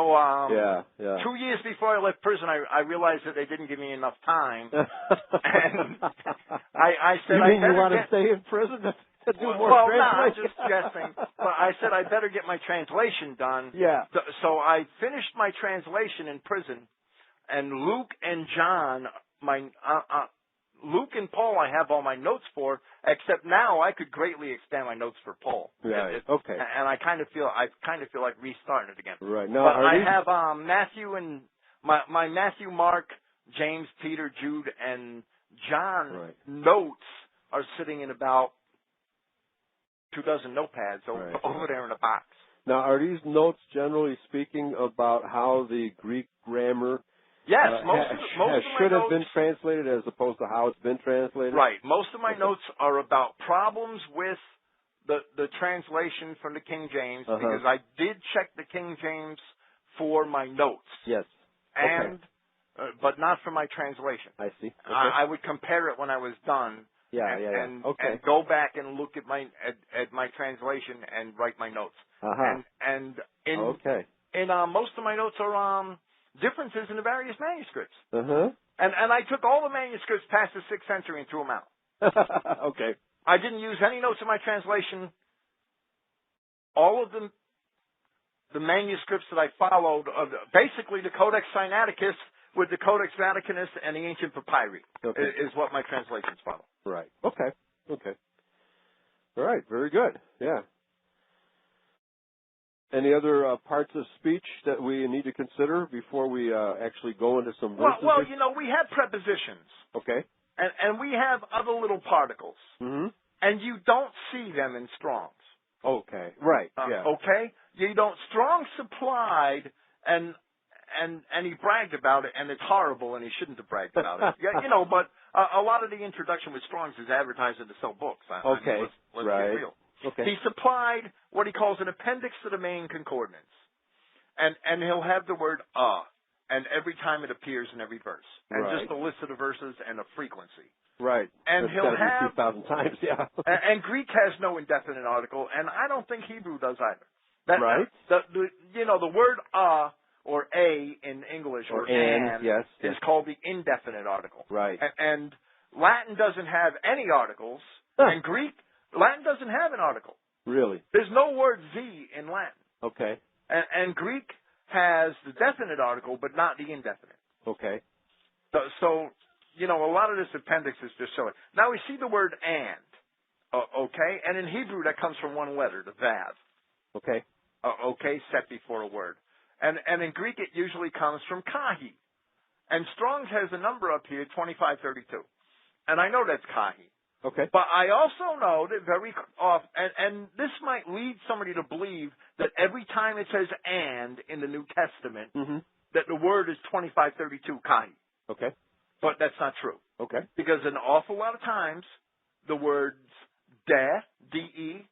Speaker 3: years before I left prison, I realized that they didn't give me enough time. And I said,
Speaker 2: you mean you want to stay in prison to do more translation?
Speaker 3: No, I'm just guessing. But I said I better get my translation done.
Speaker 2: Yeah.
Speaker 3: So I finished my translation in prison, and Luke and John, Luke and Paul I have all my notes for, except now I could greatly expand my notes for Paul.
Speaker 2: Right. Okay.
Speaker 3: And I kind of feel like restarting it again.
Speaker 2: Right. Now,
Speaker 3: but I have Matthew and my Matthew, Mark, James, Peter, Jude, and John notes are sitting in about 24 notepads over there in a box.
Speaker 2: Now, are these notes, generally speaking, about how the Greek grammar should have been translated as opposed to how it's been translated?
Speaker 3: Right. Most of my notes are about problems with the translation from the King James, because I did check the King James for my notes.
Speaker 2: Yes.
Speaker 3: And but not for my translation.
Speaker 2: I see. Okay.
Speaker 3: I would compare it when I was done. And go back and look at my translation and write my notes. And in most of my notes are differences in the various manuscripts. And I took all the manuscripts past the 6th century and threw them out.
Speaker 2: Okay.
Speaker 3: I didn't use any notes in my translation. All of the manuscripts that I followed, basically the Codex Sinaiticus with the Codex Vaticanus and the ancient papyri is what my translations follow.
Speaker 2: Right. Okay. All right. Very good. Yeah. Any other parts of speech that we need to consider before we actually go into some verses?
Speaker 3: Well, we have prepositions.
Speaker 2: Okay.
Speaker 3: And we have other little particles. And you don't see them in Strong's.
Speaker 2: Okay. Right.
Speaker 3: Okay? You don't. Strong supplied, and he bragged about it, and it's horrible, and he shouldn't have bragged about it. But a lot of the introduction with Strong's is advertising to sell books. Let's get real.
Speaker 2: Okay.
Speaker 3: He supplied what he calls an appendix to the main concordance. And he'll have the word and every time it appears in every verse. And just a list of the verses and a frequency.
Speaker 2: Right.
Speaker 3: And
Speaker 2: that's
Speaker 3: he'll have
Speaker 2: 2,000 times, yeah.
Speaker 3: And Greek has no indefinite article, and I don't think Hebrew does either. The word or a in English or an is called the indefinite article.
Speaker 2: Right.
Speaker 3: And Latin doesn't have any articles, and Latin doesn't have an article.
Speaker 2: Really?
Speaker 3: There's no word Z in Latin.
Speaker 2: Okay.
Speaker 3: And Greek has the definite article, but not the indefinite.
Speaker 2: Okay.
Speaker 3: So a lot of this appendix is just showing. Now we see the word and, okay? And in Hebrew that comes from one letter, the vav.
Speaker 2: Okay.
Speaker 3: Okay, set before a word. And in Greek it usually comes from kahi. And Strong's has a number up here, 2532. And I know that's kahi.
Speaker 2: Okay.
Speaker 3: But I also know that very often, and this might lead somebody to believe that every time it says and in the New Testament, that the word is 2532 kahi.
Speaker 2: Okay.
Speaker 3: But that's not true.
Speaker 2: Okay.
Speaker 3: Because an awful lot of times, the words de, D-E,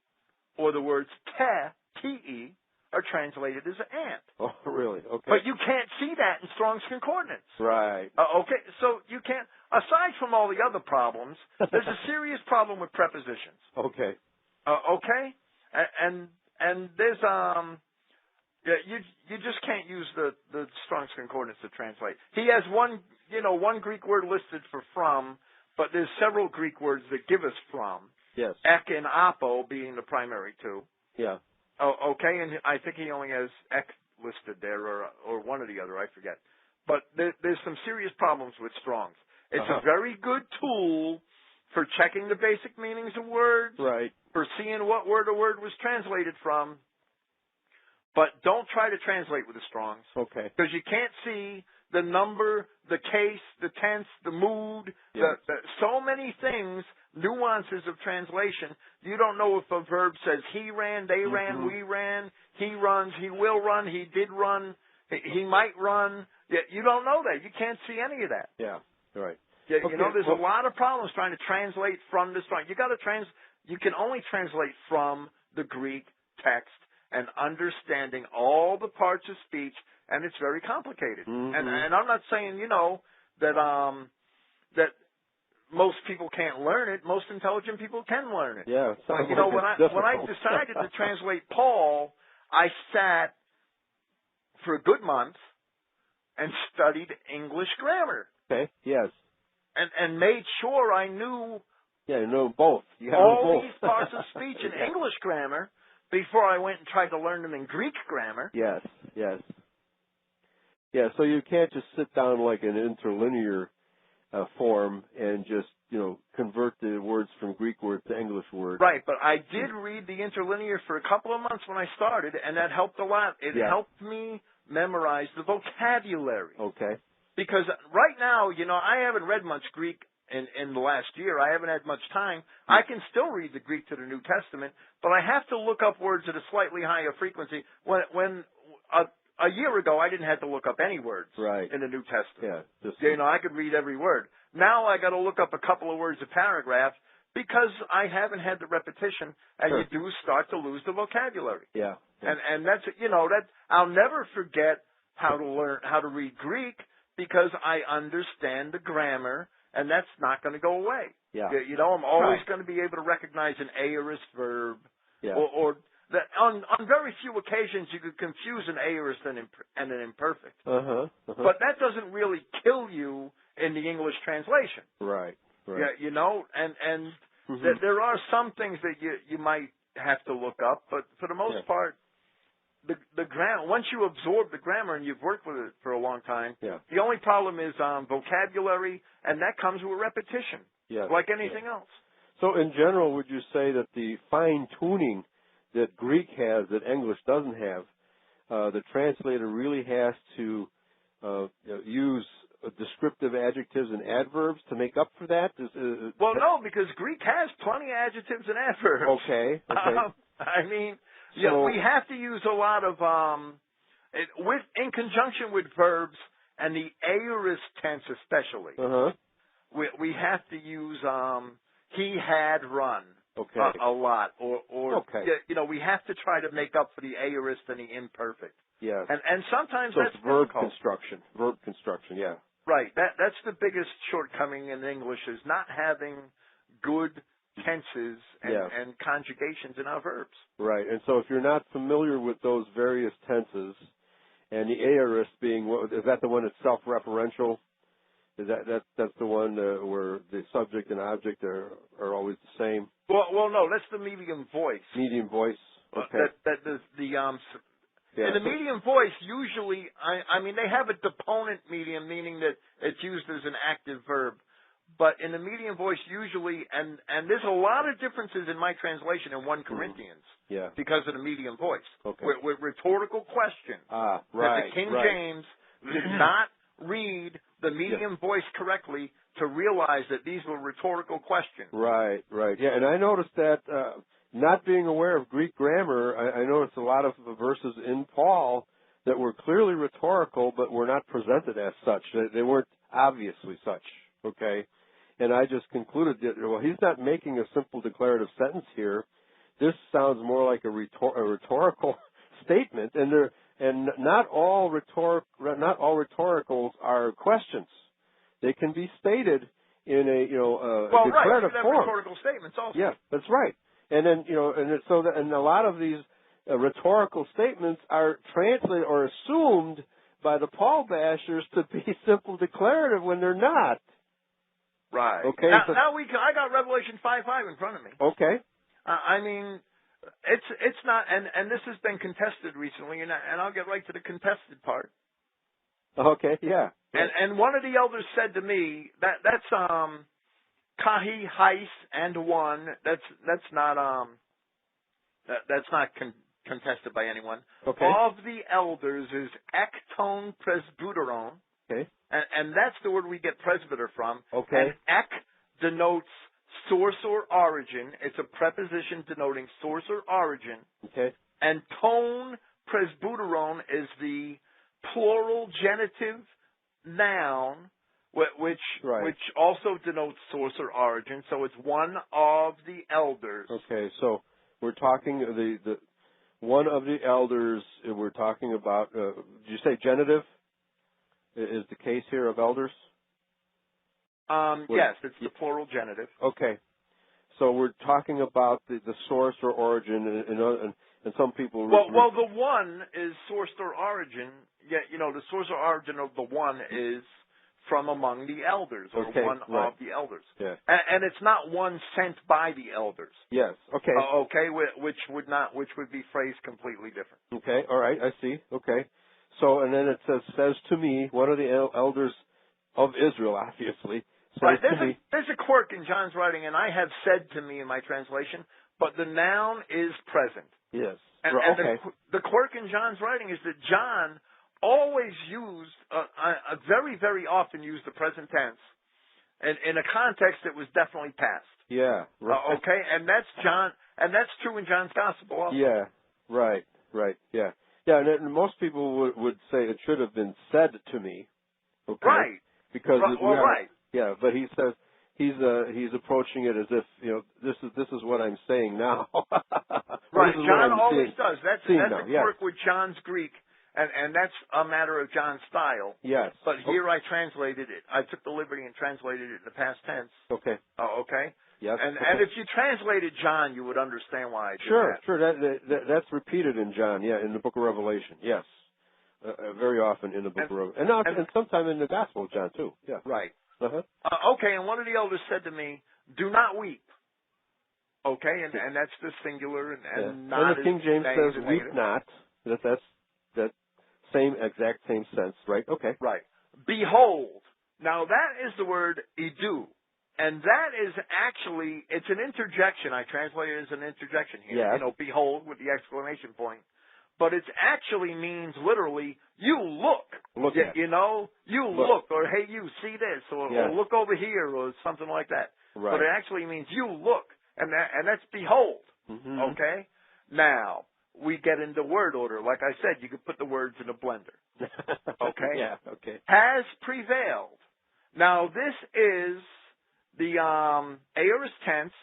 Speaker 3: or the words te, T-E, are translated as and.
Speaker 2: Oh, really? Okay.
Speaker 3: But you can't see that in Strong's Concordance.
Speaker 2: Right.
Speaker 3: Okay, so you can't, aside from all the other problems, there's a serious problem with prepositions.
Speaker 2: Okay.
Speaker 3: Okay? And there's, you just can't use the Strong's Concordance to translate. He has one Greek word listed for from, but there's several Greek words that give us from.
Speaker 2: Yes.
Speaker 3: Ek and apo being the primary two.
Speaker 2: Yeah.
Speaker 3: Oh, okay, and I think he only has ek listed there, or one or the other, I forget. But there's some serious problems with Strong's. It's a very good tool for checking the basic meanings of words,
Speaker 2: right?
Speaker 3: For seeing what word a word was translated from. But don't try to translate with the Strong's.
Speaker 2: Okay.
Speaker 3: Because you can't see the number, the case, the tense, the mood, so many things, nuances of translation. You don't know if a verb says he ran, they ran, we ran, he runs, he will run, he did run, he might run. You don't know that. You can't see any of that.
Speaker 2: Yeah, right.
Speaker 3: There's a lot of problems trying to translate from the Strong. You can only translate from the Greek text and understanding all the parts of speech, and it's very complicated. And I'm not saying, that most people can't learn it. Most intelligent people can learn it.
Speaker 2: Yeah.
Speaker 3: When I decided to translate Paul, I sat for a good month and studied English grammar.
Speaker 2: Okay. Yes.
Speaker 3: And made sure I knew
Speaker 2: both.
Speaker 3: All these parts of speech in English grammar before I went and tried to learn them in Greek grammar.
Speaker 2: Yes. Yeah, so you can't just sit down like an interlinear form and just, convert the words from Greek words to English words.
Speaker 3: Right, but I did read the interlinear for a couple of months when I started, and that helped a lot. It helped me memorize the vocabulary.
Speaker 2: Okay.
Speaker 3: Because right now, I haven't read much Greek in the last year. I haven't had much time. I can still read the Greek to the New Testament, but I have to look up words at a slightly higher frequency. When a year ago, I didn't have to look up any words in the New Testament.
Speaker 2: Yeah,
Speaker 3: I could read every word. Now I got to look up a couple of words a paragraph because I haven't had the repetition, and you do start to lose the vocabulary.
Speaker 2: Yeah.
Speaker 3: And that's that I'll never forget how to read Greek because I understand the grammar, and that's not going to go away.
Speaker 2: Yeah.
Speaker 3: I'm always going to be able to recognize an aorist verb, or that on very few occasions you could confuse an aorist and an imperfect. But that doesn't really kill you in the English translation.
Speaker 2: Right.
Speaker 3: Yeah, and there are some things that you might have to look up, but for the most part, the grammar, once you absorb the grammar and you've worked with it for a long time, the only problem is vocabulary, and that comes with repetition, like anything else.
Speaker 2: So in general, would you say that the fine-tuning that Greek has that English doesn't have, the translator really has to use descriptive adjectives and adverbs to make up for that?
Speaker 3: Well, no, because Greek has plenty of adjectives and adverbs.
Speaker 2: Okay.
Speaker 3: I mean, we have to use a lot of in conjunction with verbs and the aorist tense especially. We have to use he had run a lot, or we have to try to make up for the aorist and the imperfect.
Speaker 2: Yes.
Speaker 3: And sometimes
Speaker 2: so
Speaker 3: that's
Speaker 2: it's verb
Speaker 3: difficult.
Speaker 2: Verb construction, yeah.
Speaker 3: Right. That's the biggest shortcoming in English is not having good tenses and conjugations in our verbs.
Speaker 2: Right. And so if you're not familiar with those various tenses, and the aorist being, is that the one that's self-referential? Is that's the one where the subject and object are always the same?
Speaker 3: Well, no, that's the medium voice.
Speaker 2: Medium voice. Okay.
Speaker 3: In the medium voice, usually, I mean, they have a deponent medium, meaning that it's used as an active verb. But in the medium voice, usually, and there's a lot of differences in my translation in 1 Corinthians because of the medium voice.
Speaker 2: Okay.
Speaker 3: With rhetorical questions.
Speaker 2: Right.
Speaker 3: That the King James did not read the medium voice correctly to realize that these were rhetorical questions.
Speaker 2: Right. Yeah, and I noticed that not being aware of Greek grammar, I noticed a lot of the verses in Paul that were clearly rhetorical but were not presented as such. They weren't obviously such, okay? And I just concluded that, well, he's not making a simple declarative sentence here. This sounds more like a rhetorical statement, and not all rhetoricals are questions. They can be stated in a declarative form.
Speaker 3: Rhetorical statements also.
Speaker 2: Yeah, that's right. And then and a lot of these rhetorical statements are translated or assumed by the Paul bashers to be simple declarative when they're not.
Speaker 3: Right.
Speaker 2: Okay.
Speaker 3: I got Revelation 5:5 in front of me.
Speaker 2: Okay.
Speaker 3: I mean, it's not, and this has been contested recently, and I'll get right to the contested part.
Speaker 2: Okay. Yeah.
Speaker 3: And one of the elders said to me that's kahi, heis, and one. That's not contested by anyone.
Speaker 2: Okay.
Speaker 3: Of the elders is ekton presbyteron.
Speaker 2: Okay.
Speaker 3: And that's the word we get presbyter from.
Speaker 2: Okay.
Speaker 3: And ek denotes source or origin. It's a preposition denoting source or origin.
Speaker 2: Okay.
Speaker 3: And ton presbyteron is the plural genitive noun, which also denotes source or origin. So it's one of the elders.
Speaker 2: Okay. So we're talking the one of the elders. We're talking about. Did you say genitive? Is the case here of elders?
Speaker 3: Yes, it's the plural genitive.
Speaker 2: Okay. So we're talking about the source or origin, and some people...
Speaker 3: Well, the one is source or origin. Yeah, the source or origin of the one is from among the elders, or one of the elders.
Speaker 2: Yeah.
Speaker 3: And it's not one sent by the elders.
Speaker 2: Yes. Okay.
Speaker 3: Okay, which would be phrased completely different.
Speaker 2: Okay. All right. I see. Okay. So, and then it says to me, one of the elders of Israel, obviously, says to me.
Speaker 3: There's a quirk in John's writing, and I have said to me in my translation, but the noun is present.
Speaker 2: Yes.
Speaker 3: And, the quirk in John's writing is that John always used, very, very often used the present tense in a context that was definitely past.
Speaker 2: Yeah. Right.
Speaker 3: Okay, and that's true in John's gospel also.
Speaker 2: Yeah. Right. Yeah. Yeah, and most people would say it should have been said to me. Okay.
Speaker 3: Right.
Speaker 2: Because
Speaker 3: right.
Speaker 2: Yeah, but he says he's approaching it as if, this is what I'm saying now.
Speaker 3: Right. John always does. That's the quirk with John's Greek. And that's a matter of John's style.
Speaker 2: Yes.
Speaker 3: But here I translated it. I took the liberty and translated it in the past tense.
Speaker 2: Okay.
Speaker 3: Okay.
Speaker 2: Yes.
Speaker 3: And if you translated John, you would understand why I did that.
Speaker 2: Sure. That's repeated in John. Yeah, in the Book of Revelation. Yes. Very often in the Book of Revelation, and sometime in the Gospel of John too. Yeah.
Speaker 3: Right.
Speaker 2: Uh-huh.
Speaker 3: Okay. And one of the elders said to me, "Do not weep." Okay, and that's the singular, and not.
Speaker 2: And the King James says, "Weep not." That's same exact same sense, right? Okay.
Speaker 3: Right. Behold. Now that is the word idu. And that is actually, it's an interjection. I translate it as an interjection here.
Speaker 2: Yes.
Speaker 3: Behold with the exclamation point. But it actually means literally, you look.
Speaker 2: Look at.
Speaker 3: You look. Or hey, you, see this. Or look over here, or something like that.
Speaker 2: Right.
Speaker 3: But it actually means you look. And that's behold.
Speaker 2: Mm-hmm.
Speaker 3: Okay? Now, we get into word order. Like I said, you could put the words in a blender. Okay?
Speaker 2: Yeah, okay.
Speaker 3: Has prevailed. Now, this is the aorist tense,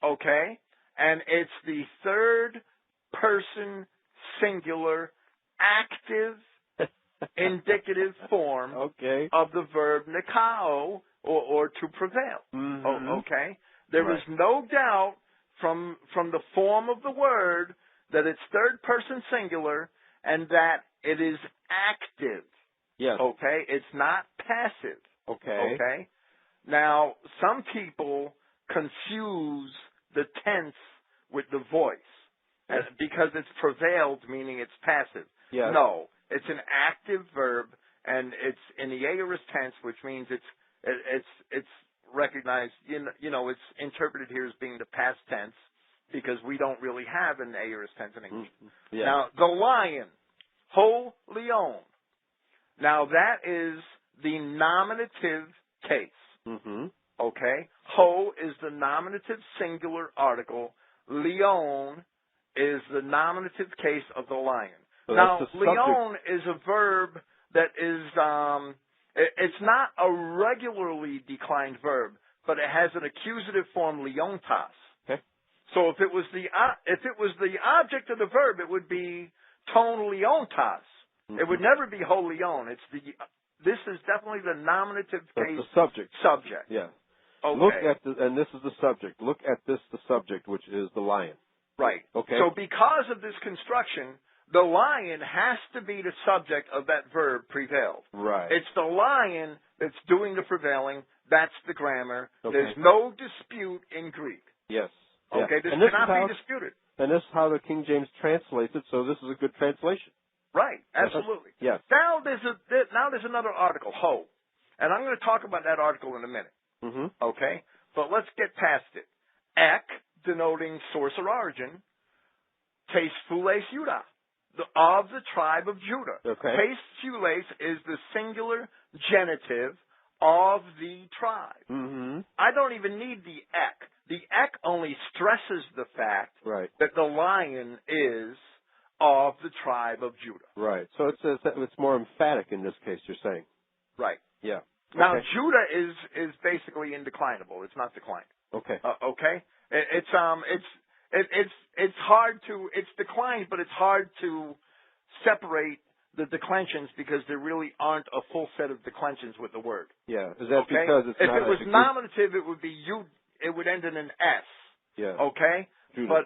Speaker 3: okay? And it's the third person singular active indicative form of the verb nikao, or to prevail.
Speaker 2: Mm-hmm.
Speaker 3: Okay? There is no doubt from the form of the word that it's third person singular and that it is active.
Speaker 2: Yes.
Speaker 3: Okay? It's not passive.
Speaker 2: Okay.
Speaker 3: Okay? Now, some people confuse the tense with the voice because it's prevailed, meaning it's passive.
Speaker 2: Yes.
Speaker 3: No, it's an active verb, and it's in the aorist tense, which means it's recognized. It's interpreted here as being the past tense because we don't really have an aorist tense in English.
Speaker 2: Mm-hmm. Yeah.
Speaker 3: Now, the lion, ho leon. Now, that is the nominative case.
Speaker 2: Mm-hmm.
Speaker 3: Okay? Ho is the nominative singular article. Leon is the nominative case of the lion.
Speaker 2: So
Speaker 3: now, leon is a verb that is, it's not a regularly declined verb, but it has an accusative form, leontas.
Speaker 2: Okay.
Speaker 3: So if it was the object of the verb, it would be ton leontas. Mm-hmm. It would never be ho leon. This is definitely the nominative case.
Speaker 2: The subject.
Speaker 3: Subject.
Speaker 2: Yeah.
Speaker 3: Okay.
Speaker 2: Look at and this is the subject. Look at this, the subject, which is the lion.
Speaker 3: Right.
Speaker 2: Okay.
Speaker 3: So because of this construction, the lion has to be the subject of that verb prevailed.
Speaker 2: Right.
Speaker 3: It's the lion that's doing the prevailing. That's the grammar.
Speaker 2: Okay.
Speaker 3: There's no dispute in Greek.
Speaker 2: Yes.
Speaker 3: Okay. This cannot be disputed.
Speaker 2: And this is how the King James translates it. So this is a good translation.
Speaker 3: Right. Absolutely.
Speaker 2: Yes.
Speaker 3: Now there's another article, ho, and I'm going to talk about that article in a minute.
Speaker 2: Mm-hmm.
Speaker 3: Okay. But let's get past it. Ek, denoting source or origin, tes fules Judah, of the tribe of Judah.
Speaker 2: Okay.
Speaker 3: Tes fules is the singular genitive of the tribe.
Speaker 2: Mm-hmm.
Speaker 3: I don't even need the ek. The ek only stresses the fact that the lion is of the tribe of Judah.
Speaker 2: Right. So it's more emphatic in this case, you're saying.
Speaker 3: Right.
Speaker 2: Yeah. Okay.
Speaker 3: Now, Judah is basically indeclinable. It's not declined.
Speaker 2: Okay.
Speaker 3: Okay. It's hard to, it's declined, but it's hard to separate the declensions because there really aren't a full set of declensions with the word.
Speaker 2: Yeah. Is that because it's
Speaker 3: if
Speaker 2: not
Speaker 3: it was nominative, it would be it would end in an S.
Speaker 2: Yeah.
Speaker 3: Okay.
Speaker 2: Judah.
Speaker 3: But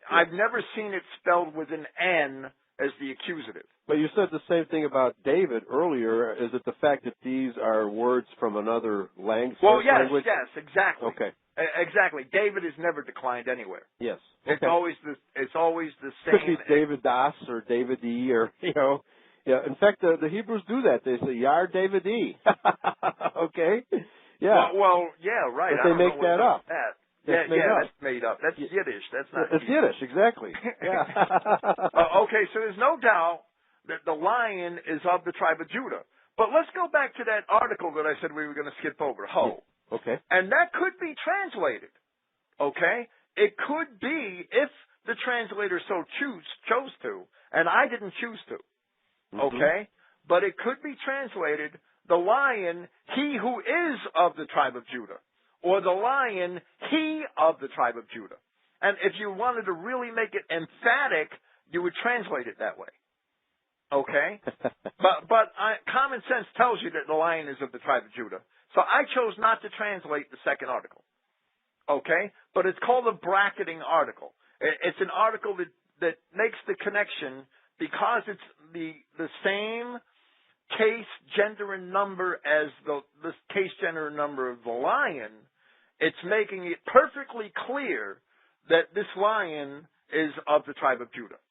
Speaker 3: I've never seen it spelled with an N as the accusative.
Speaker 2: But you said the same thing about David earlier. Is it the fact that these are words from another language?
Speaker 3: Well, yes, exactly.
Speaker 2: Okay.
Speaker 3: Exactly. David is never declined anywhere.
Speaker 2: Yes.
Speaker 3: Okay. It's always the same.
Speaker 2: Could be David Das or David E or Yeah. In fact, the Hebrews do that. They say Yar David E. Okay. Yeah.
Speaker 3: Well, yeah, right.
Speaker 2: But they make that up.
Speaker 3: That's made up. That's Yiddish. That's not.
Speaker 2: It's Yiddish, exactly. Yeah.
Speaker 3: Okay, so there's no doubt that the lion is of the tribe of Judah. But let's go back to that article that I said we were going to skip over. Ho.
Speaker 2: Okay.
Speaker 3: And that could be translated. Okay? It could be if the translator so chose to, and I didn't choose to. Okay? But it could be translated, the lion, he who is of the tribe of Judah. Or the lion, he of the tribe of Judah. And if you wanted to really make it emphatic, you would translate it that way. Okay? but common sense tells you that the lion is of the tribe of Judah. So I chose not to translate the second article. Okay? But it's called a bracketing article. It's an article that makes the connection because it's the same case, gender, and number as the case, gender, and number of the lion. It's making it perfectly clear that this lion is of the tribe of Judah.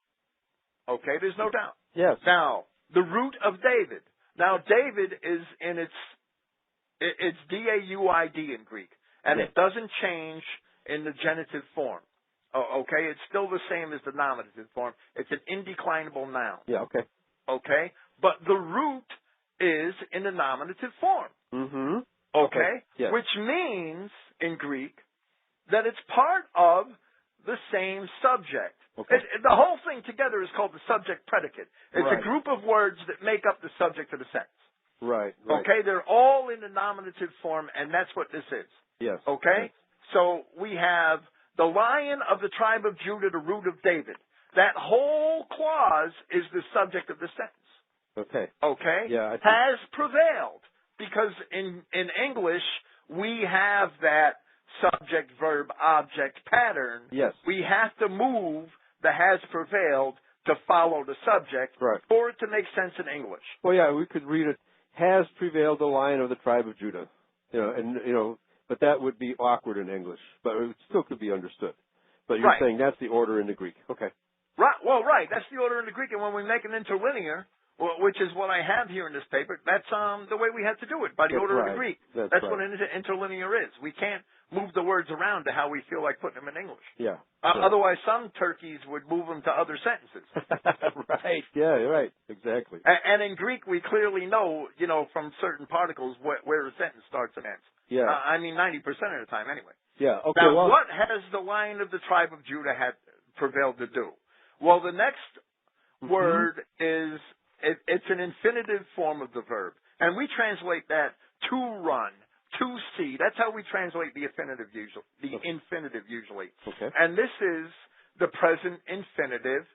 Speaker 3: Okay? There's no doubt.
Speaker 2: Yes.
Speaker 3: Now, the root of David. Now, David is in it's D-A-U-I-D in Greek. And it doesn't change in the genitive form. Okay? It's still the same as the nominative form. It's an indeclinable noun.
Speaker 2: Yeah, okay.
Speaker 3: Okay? But the root is in the nominative form.
Speaker 2: Mm-hmm.
Speaker 3: Okay?
Speaker 2: Yes.
Speaker 3: Which means, in Greek, that it's part of the same subject.
Speaker 2: Okay.
Speaker 3: The whole thing together is called the subject-predicate. It's a group of words that make up the subject of the sentence.
Speaker 2: Right.
Speaker 3: Okay? They're all in the nominative form, and that's what this is.
Speaker 2: Yes.
Speaker 3: Okay?
Speaker 2: Yes.
Speaker 3: So we have the lion of the tribe of Judah, the root of David. That whole clause is the subject of the sentence.
Speaker 2: Okay.
Speaker 3: Okay?
Speaker 2: Yeah.
Speaker 3: Has prevailed. Because in English, we have that subject, verb, object pattern.
Speaker 2: Yes.
Speaker 3: We have to move the has prevailed to follow the subject for it to make sense in English.
Speaker 2: Well, yeah, we could read it, has prevailed the lion of the tribe of Judah. But that would be awkward in English. But it still could be understood. But you're saying that's the order in the Greek. Okay.
Speaker 3: Right. Well, right. That's the order in the Greek. And when we make an interlinear, which is what I have here in this paper, that's the way we had to do it, by the order of the Greek. That's what an interlinear is. We can't move the words around to how we feel like putting them in English.
Speaker 2: Yeah.
Speaker 3: Otherwise, some turkeys would move them to other sentences.
Speaker 2: Right. Yeah, right. Exactly.
Speaker 3: And in Greek, we clearly know, from certain particles where a sentence starts and ends.
Speaker 2: Yeah.
Speaker 3: 90% of the time, anyway.
Speaker 2: Yeah. Okay.
Speaker 3: Now, what has the lion of the tribe of Judah prevailed to do? Well, the next word is... It's an infinitive form of the verb. And we translate that to run, to see. That's how we translate the infinitive usually. Okay. And this is the present infinitive,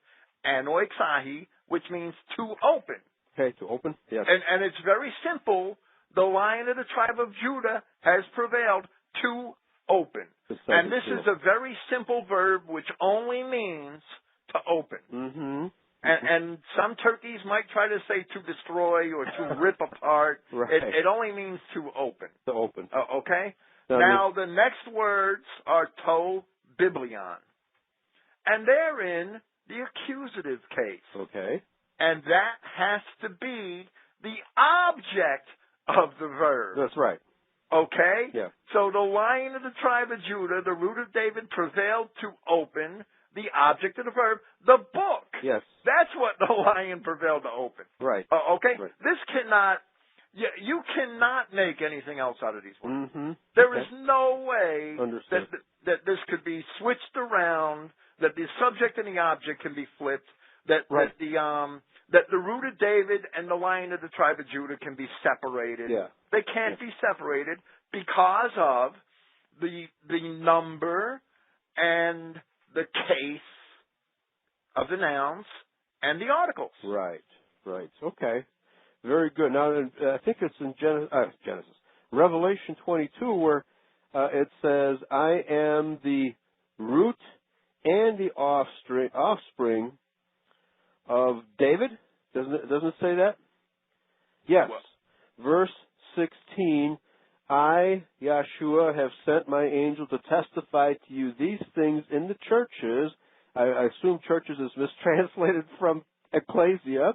Speaker 3: anoixahi, which means to open.
Speaker 2: Okay, to open. Yes.
Speaker 3: And it's very simple. The lion of the tribe of Judah has prevailed to open. And this is a very simple verb which only means to open. Mm-hmm. And some turkeys might try to say to destroy or to rip apart. It only means to open.
Speaker 2: To open.
Speaker 3: Okay? Now, the next words are to biblion. And they're in the accusative case.
Speaker 2: Okay.
Speaker 3: And that has to be the object of the verb.
Speaker 2: That's right.
Speaker 3: Okay?
Speaker 2: Yeah.
Speaker 3: So the lion of the tribe of Judah, the root of David, prevailed to open the object of the verb, the book.
Speaker 2: Yes.
Speaker 3: That's what the lion prevailed to open.
Speaker 2: Right.
Speaker 3: Okay?
Speaker 2: Right.
Speaker 3: This cannot, you cannot make anything else out of these words.
Speaker 2: Mm-hmm.
Speaker 3: There is no way that this could be switched around, that the subject and the object can be flipped, that the root of David and the lion of the tribe of Judah can be separated.
Speaker 2: Yeah.
Speaker 3: They can't be separated because of the number and the case of the nouns and the articles.
Speaker 2: Right. Okay. Very good. Now, I think it's in Genesis. Revelation 22, where it says, I am the root and the offspring of David. Doesn't it say that? Yes. Well, verse 16, I, Yahshua, have sent my angel to testify to you these things in the churches. I assume churches is mistranslated from ecclesia.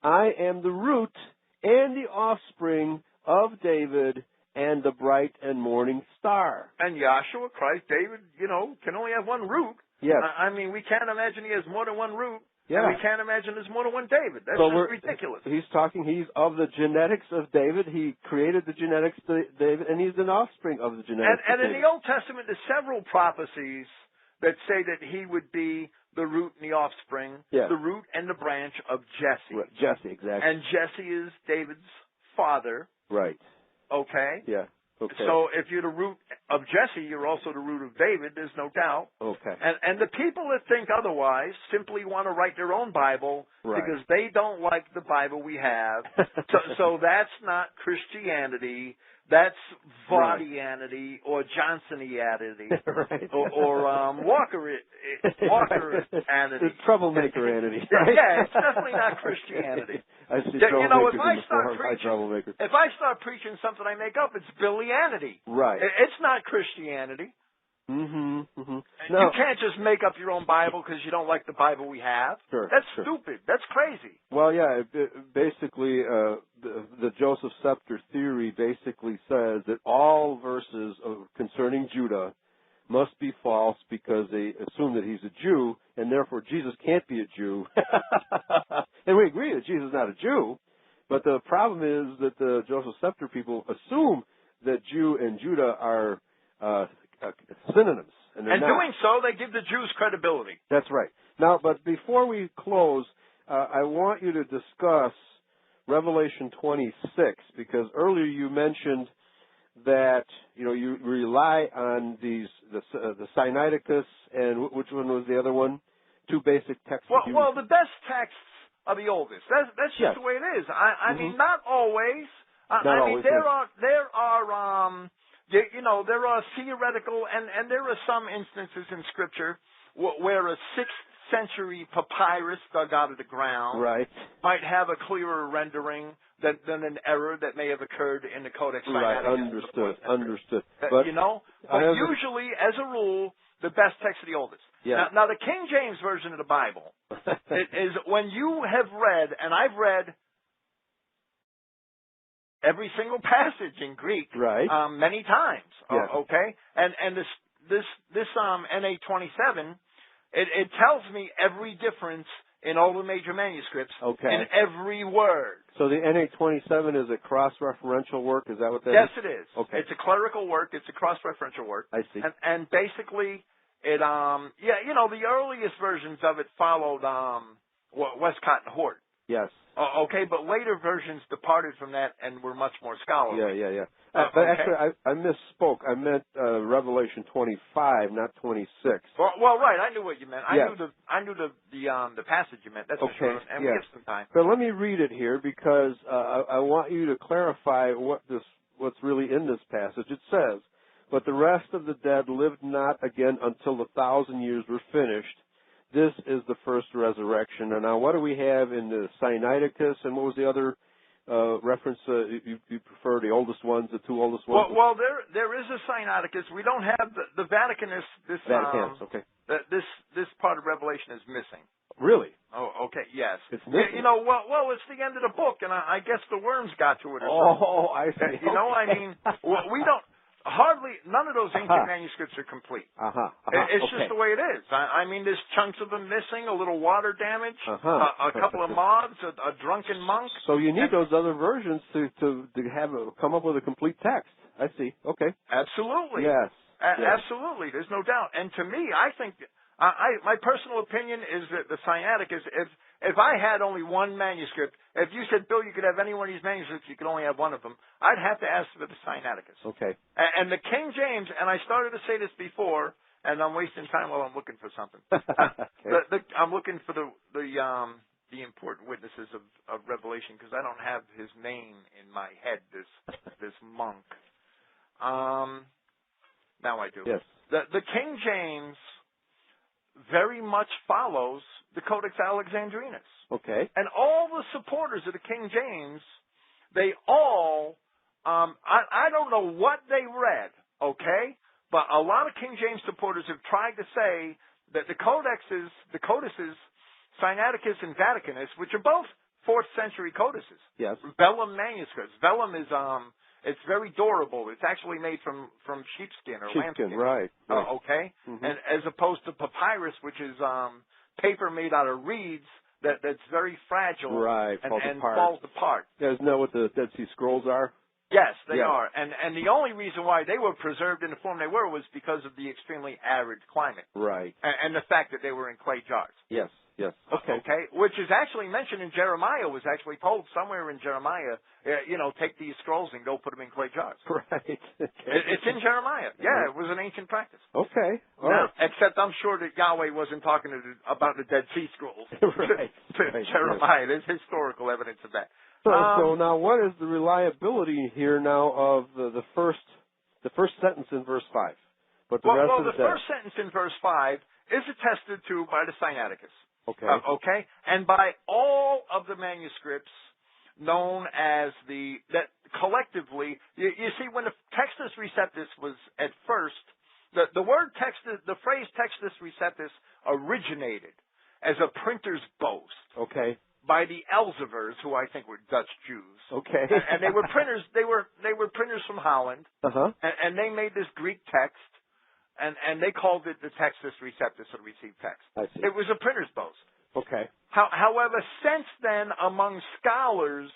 Speaker 2: I am the root and the offspring of David and the bright and morning star.
Speaker 3: And Yahshua, Christ, David, can only have one root.
Speaker 2: Yes.
Speaker 3: I mean, we can't imagine he has more than one root.
Speaker 2: Yeah.
Speaker 3: And we can't imagine there's more than one David. That's just ridiculous.
Speaker 2: He's of the genetics of David. He created the genetics of David, and he's an offspring of the genetics of David.
Speaker 3: And in the Old Testament, there's several prophecies that say that he would be the root and the offspring, the root and the branch of Jesse.
Speaker 2: Right. Jesse, exactly.
Speaker 3: And Jesse is David's father.
Speaker 2: Right.
Speaker 3: Okay?
Speaker 2: Yeah. Okay.
Speaker 3: So if you're the root of Jesse, you're also the root of David, there's no doubt.
Speaker 2: Okay.
Speaker 3: And the people that think otherwise simply want to write their own Bible because they don't like the Bible we have. so that's not Christianity. That's Vaudianity or Johnsonianity or Walkeranity.
Speaker 2: It's troublemaker-anity.
Speaker 3: Yeah, it's definitely not Christianity.
Speaker 2: I see
Speaker 3: if I start preaching something I make up, it's Billianity.
Speaker 2: Right.
Speaker 3: It's not Christianity.
Speaker 2: Mm-hmm. Mm-hmm.
Speaker 3: No. You can't just make up your own Bible because you don't like the Bible we have.
Speaker 2: Sure.
Speaker 3: That's stupid. That's crazy.
Speaker 2: Well, yeah. Basically, the Joseph Scepter theory basically says that all verses concerning Judah must be false because they assume that he's a Jew, and therefore Jesus can't be a Jew. And we agree that Jesus is not a Jew, but the problem is that the Joseph Scepter people assume that Jew and Judah are synonyms. And
Speaker 3: doing so, they give the Jews credibility.
Speaker 2: That's right. Now, but before we close, I want you to discuss Revelation 26, because earlier you mentioned that you rely on the Sinaiticus, and which one was the other one? Two basic texts.
Speaker 3: Well, the best texts are the oldest. That's just the way it is. I mean, not always. There are theoretical and there are some instances in Scripture where a 6th century papyrus dug out of the ground might have a clearer rendering than an error that may have occurred in the Codex Sinaiticus.
Speaker 2: Understood.
Speaker 3: But usually, as a rule, the best text are the oldest.
Speaker 2: Yeah.
Speaker 3: Now, the King James Version of the Bible is when you have read, and I've read every single passage in Greek many times. Okay? And this NA 27, it tells me every difference in all the major manuscripts in every word.
Speaker 2: So the NA 27 is a cross-referential work? Is that what that is?
Speaker 3: Yes, it is.
Speaker 2: Okay.
Speaker 3: It's a clerical work. It's a cross-referential work.
Speaker 2: I see.
Speaker 3: And basically, it the earliest versions of it followed Westcott and Hort.
Speaker 2: Yes.
Speaker 3: Okay, but later versions departed from that and were much more scholarly.
Speaker 2: Yeah. But actually, I misspoke. I meant Revelation 25, not 26.
Speaker 3: Well, right. I knew what you meant. I knew the passage you meant. That's for sure. And we have some time.
Speaker 2: But let me read it here because I want you to clarify what's really in this passage. It says, "But the rest of the dead lived not again until the 1,000 years were finished. This is the first resurrection." And now, what do we have in the Sinaiticus, and what was the other reference? You prefer the oldest ones, the two oldest ones?
Speaker 3: Well, there is a Sinaiticus. We don't have the Vaticanus.
Speaker 2: Vaticanus, okay.
Speaker 3: This part of Revelation is missing.
Speaker 2: Really?
Speaker 3: Oh, okay. Yes.
Speaker 2: It's missing.
Speaker 3: Well, it's the end of the book, and I guess the worms got to it.
Speaker 2: Oh, I see.
Speaker 3: I mean, we don't. None of those ancient manuscripts are complete. It's just the way it is. I mean, there's chunks of them missing, a little water damage, a couple of moths, a drunken monk.
Speaker 2: So you need those other versions to come up with a complete text. I see. Okay.
Speaker 3: Absolutely.
Speaker 2: Yes.
Speaker 3: Absolutely. There's no doubt. And to me, I think, my personal opinion is that the Sinaiticus, if I had only one manuscript, if you said, Bill, you could have any one of these manuscripts, you could only have one of them, I'd have to ask for the Sinaiticus.
Speaker 2: Okay.
Speaker 3: And the King James, and I started to say this before, and I'm wasting time while I'm looking for something. I'm looking for the important witnesses of Revelation because I don't have his name in my head. This monk. Now I do.
Speaker 2: Yes.
Speaker 3: The King James very much follows the Codex Alexandrinus.
Speaker 2: Okay.
Speaker 3: And all the supporters of the King James, they all, I don't know what they read, okay? But a lot of King James supporters have tried to say that the codices, Sinaiticus and Vaticanus, which are both 4th century codices.
Speaker 2: Yes.
Speaker 3: Vellum manuscripts. Vellum is It's very durable. It's actually made from sheepskin or lambskin.
Speaker 2: Right.
Speaker 3: Okay? And as opposed to papyrus, which is paper made out of reeds that's very fragile and falls apart.
Speaker 2: Yeah, isn't that what the Dead Sea Scrolls are?
Speaker 3: Yes, they are. And the only reason why they were preserved in the form they were was because of the extremely arid climate.
Speaker 2: Right.
Speaker 3: And the fact that they were in clay jars.
Speaker 2: Yes. Okay.
Speaker 3: Okay. Which is actually mentioned in Jeremiah, was actually told somewhere in Jeremiah, take these scrolls and go put them in clay jars.
Speaker 2: Right. Okay.
Speaker 3: It's in Jeremiah. Yeah, it was an ancient practice.
Speaker 2: Okay.
Speaker 3: Now, except I'm sure that Yahweh wasn't talking about the Dead Sea Scrolls.
Speaker 2: Right.
Speaker 3: to Jeremiah. There's historical evidence of that.
Speaker 2: So now, what is the reliability here now of the first sentence in verse 5? But the
Speaker 3: first sentence in verse 5 is attested to by the Sinaiticus.
Speaker 2: Okay.
Speaker 3: Okay, and by all of the manuscripts known as that collectively, you see, when the Textus Receptus was at first, the word Textus, the phrase Textus Receptus originated as a printer's boast.
Speaker 2: Okay.
Speaker 3: By the Elzevers, who I think were Dutch Jews.
Speaker 2: Okay.
Speaker 3: And they were printers. They were printers from Holland. And they made this Greek text, and they called it the Textus Receptus, or received text.
Speaker 2: I see.
Speaker 3: It was a printer's boast.
Speaker 2: Okay.
Speaker 3: However, since then, among scholars,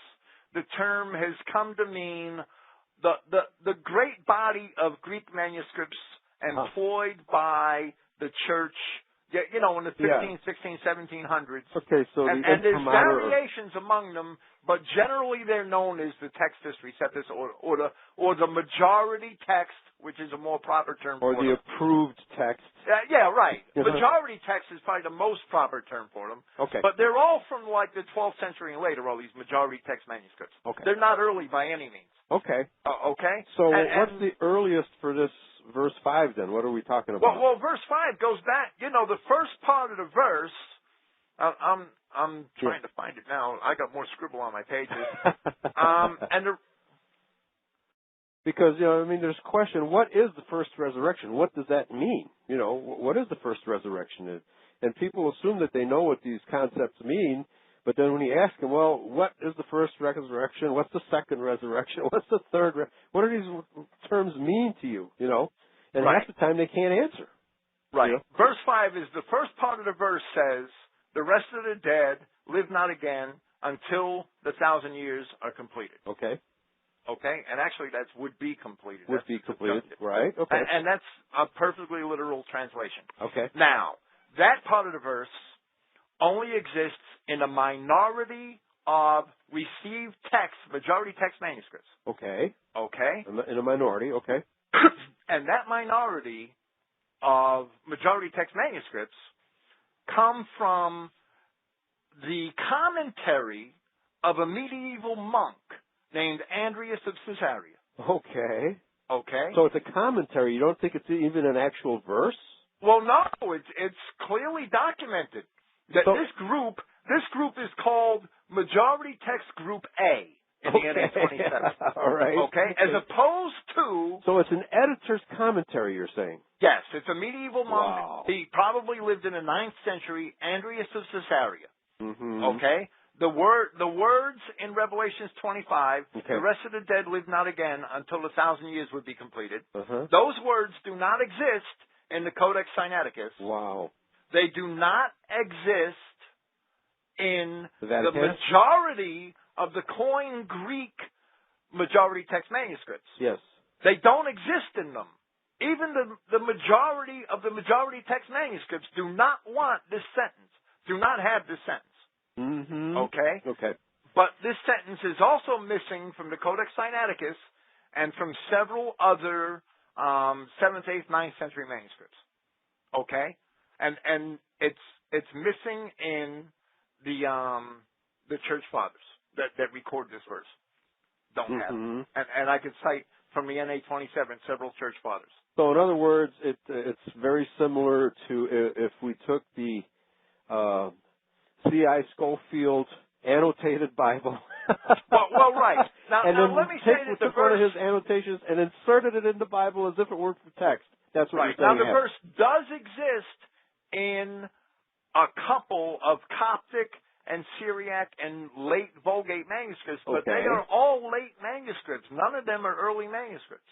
Speaker 3: the term has come to mean the great body of Greek manuscripts employed by the church. In the 15, 16, 1700s.
Speaker 2: Okay, so
Speaker 3: and there's variations among them, but generally they're known as the Textus Receptus, or the majority text, which is a more proper term
Speaker 2: for them. Or the approved text.
Speaker 3: Right. Majority text is probably the most proper term for them.
Speaker 2: Okay.
Speaker 3: But they're all from like the 12th century and later, all these majority text manuscripts.
Speaker 2: Okay.
Speaker 3: They're not early by any means.
Speaker 2: Okay.
Speaker 3: Okay.
Speaker 2: So what's the earliest for this verse 5 then? What are we talking about?
Speaker 3: Well, verse 5 goes back, the first part of the verse, I'm trying to find it now. I got more scribble on my pages.
Speaker 2: Because, there's a question, what is the first resurrection? What does that mean? What is the first resurrection? And people assume that they know what these concepts mean, but then when you ask them, well, what is the first resurrection? What's the second resurrection? What's the third? What do these terms mean to you? And half the time they can't answer.
Speaker 3: Right. Verse 5 is the first part of the verse says, the rest of the dead live not again until the 1,000 years are completed.
Speaker 2: Okay.
Speaker 3: Okay? And actually that's would be completed.
Speaker 2: Would be completed. Right. Okay.
Speaker 3: And that's a perfectly literal translation.
Speaker 2: Okay.
Speaker 3: Now, that part of the verse only exists in a minority of received text, majority text manuscripts.
Speaker 2: Okay.
Speaker 3: Okay.
Speaker 2: In a minority. Okay.
Speaker 3: And that minority of majority text manuscripts come from the commentary of a medieval monk named Andreas of Caesarea.
Speaker 2: Okay.
Speaker 3: Okay.
Speaker 2: So it's a commentary. You don't think it's even an actual verse?
Speaker 3: Well, no. It's clearly documented that this group is called Majority Text Group A. In the NA 27.
Speaker 2: All right.
Speaker 3: Okay? As opposed to...
Speaker 2: So it's an editor's commentary, you're saying?
Speaker 3: Yes. It's a medieval monk.
Speaker 2: Wow.
Speaker 3: He probably lived in the 9th century, Andreas of Caesarea.
Speaker 2: Mm-hmm.
Speaker 3: Okay? The words in Revelations 25, the rest of the dead live not again until the 1,000 years would be completed. Those words do not exist in the Codex Sinaiticus.
Speaker 2: Wow.
Speaker 3: They do not exist in the majority of the Koine Greek majority text manuscripts.
Speaker 2: Yes.
Speaker 3: They don't exist in them. Even the majority of the majority text manuscripts do not want this sentence, do not have this sentence.
Speaker 2: Mm-hmm.
Speaker 3: Okay?
Speaker 2: Okay.
Speaker 3: But this sentence is also missing from the Codex Sinaiticus and from several other 7th, 8th, 9th century manuscripts. Okay? And it's missing in the church fathers that record this verse. Don't have it. And I could cite from the NA 27 several church fathers.
Speaker 2: So in other words, it's very similar to if we took the C.I. Schofield annotated Bible.
Speaker 3: well, right. Now let me say that
Speaker 2: took one of his annotations and inserted it in the Bible as if it were for text. That's what
Speaker 3: right.
Speaker 2: you're saying.
Speaker 3: Now the verse does exist in a couple of Coptic and Syriac and late Vulgate manuscripts, but they are all late manuscripts. None of them are early manuscripts.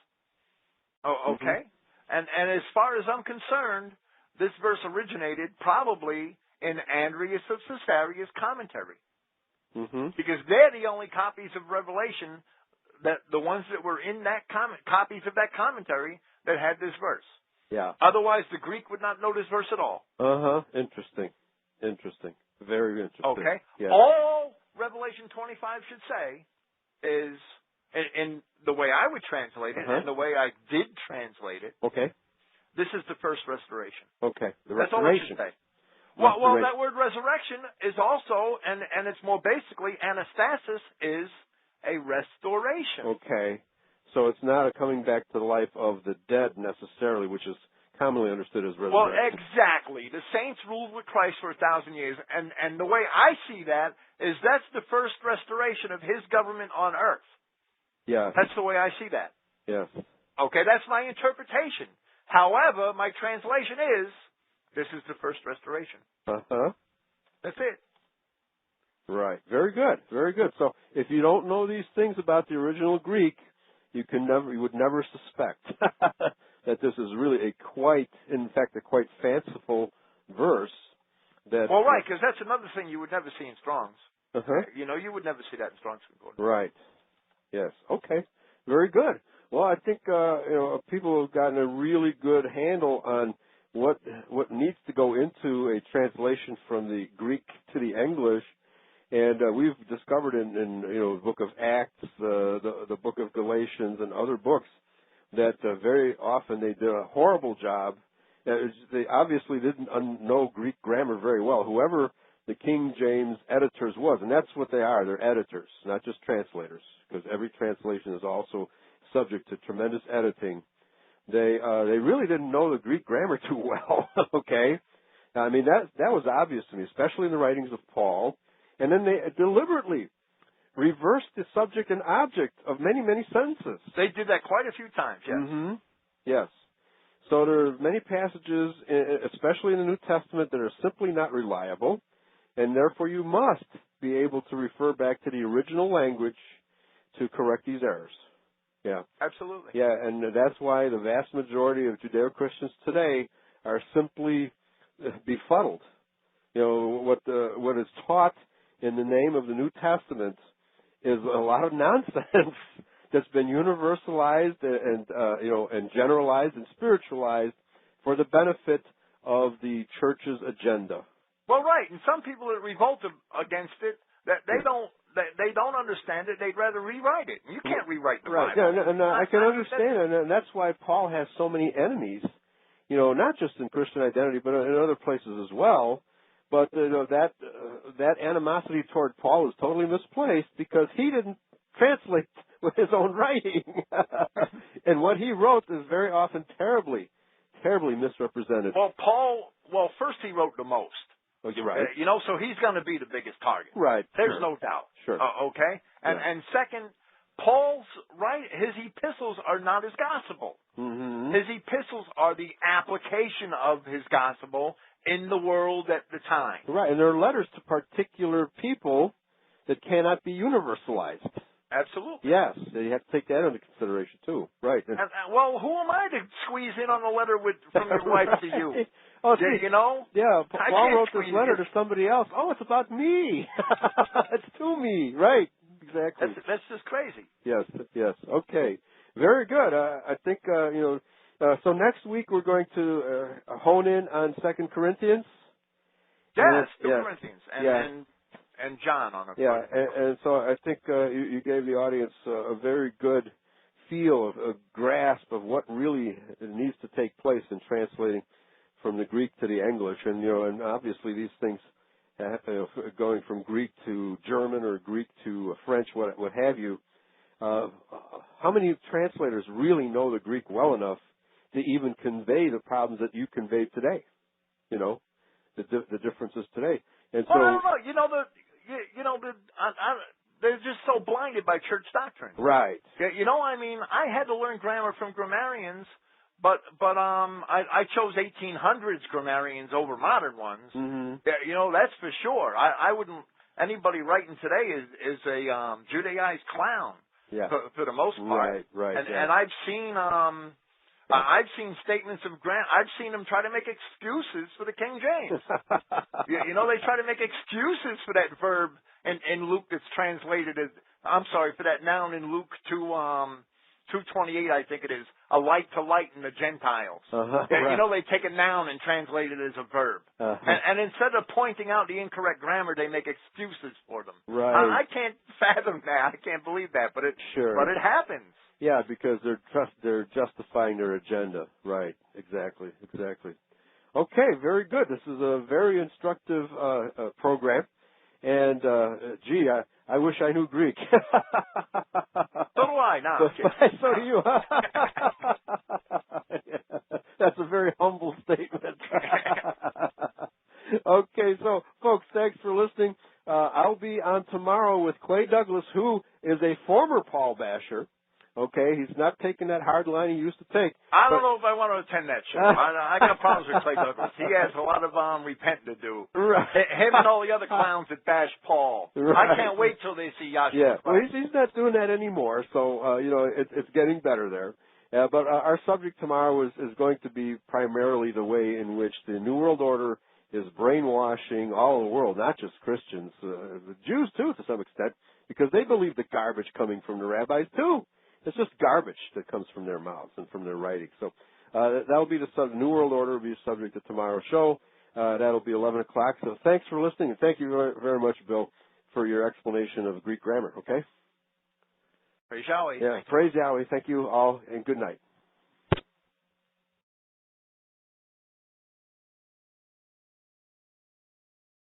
Speaker 3: Oh, okay? And as far as I'm concerned, this verse originated probably in Andreas of Caesarea's commentary. Because they're the only copies of Revelation, that the ones that were in that copies of that commentary that had this verse.
Speaker 2: Yeah.
Speaker 3: Otherwise, the Greek would not know this verse at all.
Speaker 2: Interesting. Interesting. Very interesting.
Speaker 3: Okay.
Speaker 2: Yeah.
Speaker 3: All Revelation 25 should say is, in the way I would translate it, and the way I did translate it, this is the first restoration.
Speaker 2: Okay. The
Speaker 3: That's all it should say. Well, that word resurrection is also, and it's more basically, anastasis is a restoration.
Speaker 2: Okay. So it's not a coming back to the life of the dead necessarily, which is commonly understood as resurrection.
Speaker 3: Well, exactly. The saints ruled with Christ for 1,000 years, and the way I see that is that's the first restoration of his government on earth.
Speaker 2: Yeah.
Speaker 3: That's the way I see that.
Speaker 2: Yes.
Speaker 3: Okay, that's my interpretation. However, my translation is, this is the first restoration. That's it.
Speaker 2: Right. Very good. Very good. So if you don't know these things about the original Greek, you would never suspect that this is really a quite fanciful verse.
Speaker 3: Well, right, because that's another thing you would never see in Strong's. You know, you would never see that in Strong's Concordance.
Speaker 2: Right. Yes. Okay. Very good. Well, I think people have gotten a really good handle on what needs to go into a translation from the Greek to the English, and we've discovered in the book of Acts, the book of Galatians, and other books that very often they did a horrible job. They obviously didn't know Greek grammar very well. Whoever the King James editors was, and that's what they are. They're editors, not just translators, because every translation is also subject to tremendous editing. They really didn't know the Greek grammar too well. Okay, I mean that was obvious to me, especially in the writings of Paul. And then they deliberately reversed the subject and object of many sentences.
Speaker 3: They did that quite a few times. Yes.
Speaker 2: Yes. So there are many passages, especially in the New Testament, that are simply not reliable, and therefore you must be able to refer back to the original language to correct these errors. Yeah.
Speaker 3: Absolutely.
Speaker 2: Yeah, and that's why the vast majority of Judeo-Christians today are simply befuddled. You know, what is taught in the name of the New Testament is a lot of nonsense that's been universalized and generalized and spiritualized for the benefit of the church's agenda.
Speaker 3: Well, right, and some people that revolt against it, that they don't understand it. They'd rather rewrite it. You can't rewrite the Bible.
Speaker 2: Yeah, and I can understand, and that's why Paul has so many enemies. You know, not just in Christian identity, but in other places as well. But that animosity toward Paul is totally misplaced because he didn't translate with his own writing, and what he wrote is very often terribly misrepresented.
Speaker 3: Well, first he wrote the most.
Speaker 2: Oh, you're right.
Speaker 3: So he's going to be the biggest target.
Speaker 2: Right.
Speaker 3: There's no doubt.
Speaker 2: Sure.
Speaker 3: Okay? And second, his epistles are not his gospel. His epistles are the application of his gospel in the world at the time.
Speaker 2: Right, and they're letters to particular people that cannot be universalized.
Speaker 3: Absolutely.
Speaker 2: Yes, you have to take that into consideration too. Right.
Speaker 3: Well, who am I to squeeze in on a letter from your wife to you?
Speaker 2: Oh,
Speaker 3: Yeah,
Speaker 2: Paul wrote this letter to somebody else. Oh, it's about me. It's to me. Right. Exactly.
Speaker 3: That's just crazy.
Speaker 2: Yes. Okay. Very good. I think, so next week we're going to hone in on 2 Corinthians.
Speaker 3: Yes, 2 Corinthians. And John on a
Speaker 2: and so I think you gave the audience a very good feel, a grasp of what really needs to take place in translating from the Greek to the English, and obviously these things, going from Greek to German or Greek to French, what have you. How many translators really know the Greek well enough to even convey the problems that you conveyed today? The differences today, and so.
Speaker 3: Well, I don't know. They're just so blinded by church doctrine.
Speaker 2: Right.
Speaker 3: I had to learn grammar from grammarians, but I chose 1800s grammarians over modern ones. That's for sure. I wouldn't anybody writing today is a Judaized clown.
Speaker 2: Yeah.
Speaker 3: For the most part.
Speaker 2: Right.
Speaker 3: And I've seen statements of grant. I've seen them try to make excuses for the King James. They try to make excuses for that verb in Luke that's translated as, for that noun in Luke 2:28, I think it is, a light to lighten the Gentiles.
Speaker 2: Right.
Speaker 3: They take a noun and translate it as a verb. And instead of pointing out the incorrect grammar, they make excuses for them.
Speaker 2: Right.
Speaker 3: I can't fathom that. I can't believe that, but it happens.
Speaker 2: Yeah, because they're justifying their agenda. Right. Exactly. Okay, very good. This is a very instructive program. And I wish I knew Greek.
Speaker 3: So do I now.
Speaker 2: So do you. That's a very humble statement. Okay, so folks, thanks for listening. I'll be on tomorrow with Clay Douglas, who is a former Paul basher. Okay, he's not taking that hard line he used to take.
Speaker 3: I don't know if I want to attend that show. I got problems with Clay Douglas. He has a lot of repenting to do.
Speaker 2: Right.
Speaker 3: Him and all the other clowns that bash Paul. Right. I can't wait till they see Yahshua.
Speaker 2: Yeah, well, he's not doing that anymore, so, it's getting better there. But our subject tomorrow is going to be primarily the way in which the New World Order is brainwashing all the world, not just Christians, the Jews too, to some extent, because they believe the garbage coming from the rabbis too. It's just garbage that comes from their mouths and from their writings. So that'll be the subject. New World Order will be the subject of tomorrow's show. That'll be 11 o'clock. So thanks for listening, and thank you very, very much, Bill, for your explanation of Greek grammar, okay?
Speaker 3: Praise Yahweh.
Speaker 2: Yeah, praise Yahweh. Thank you all, and good night.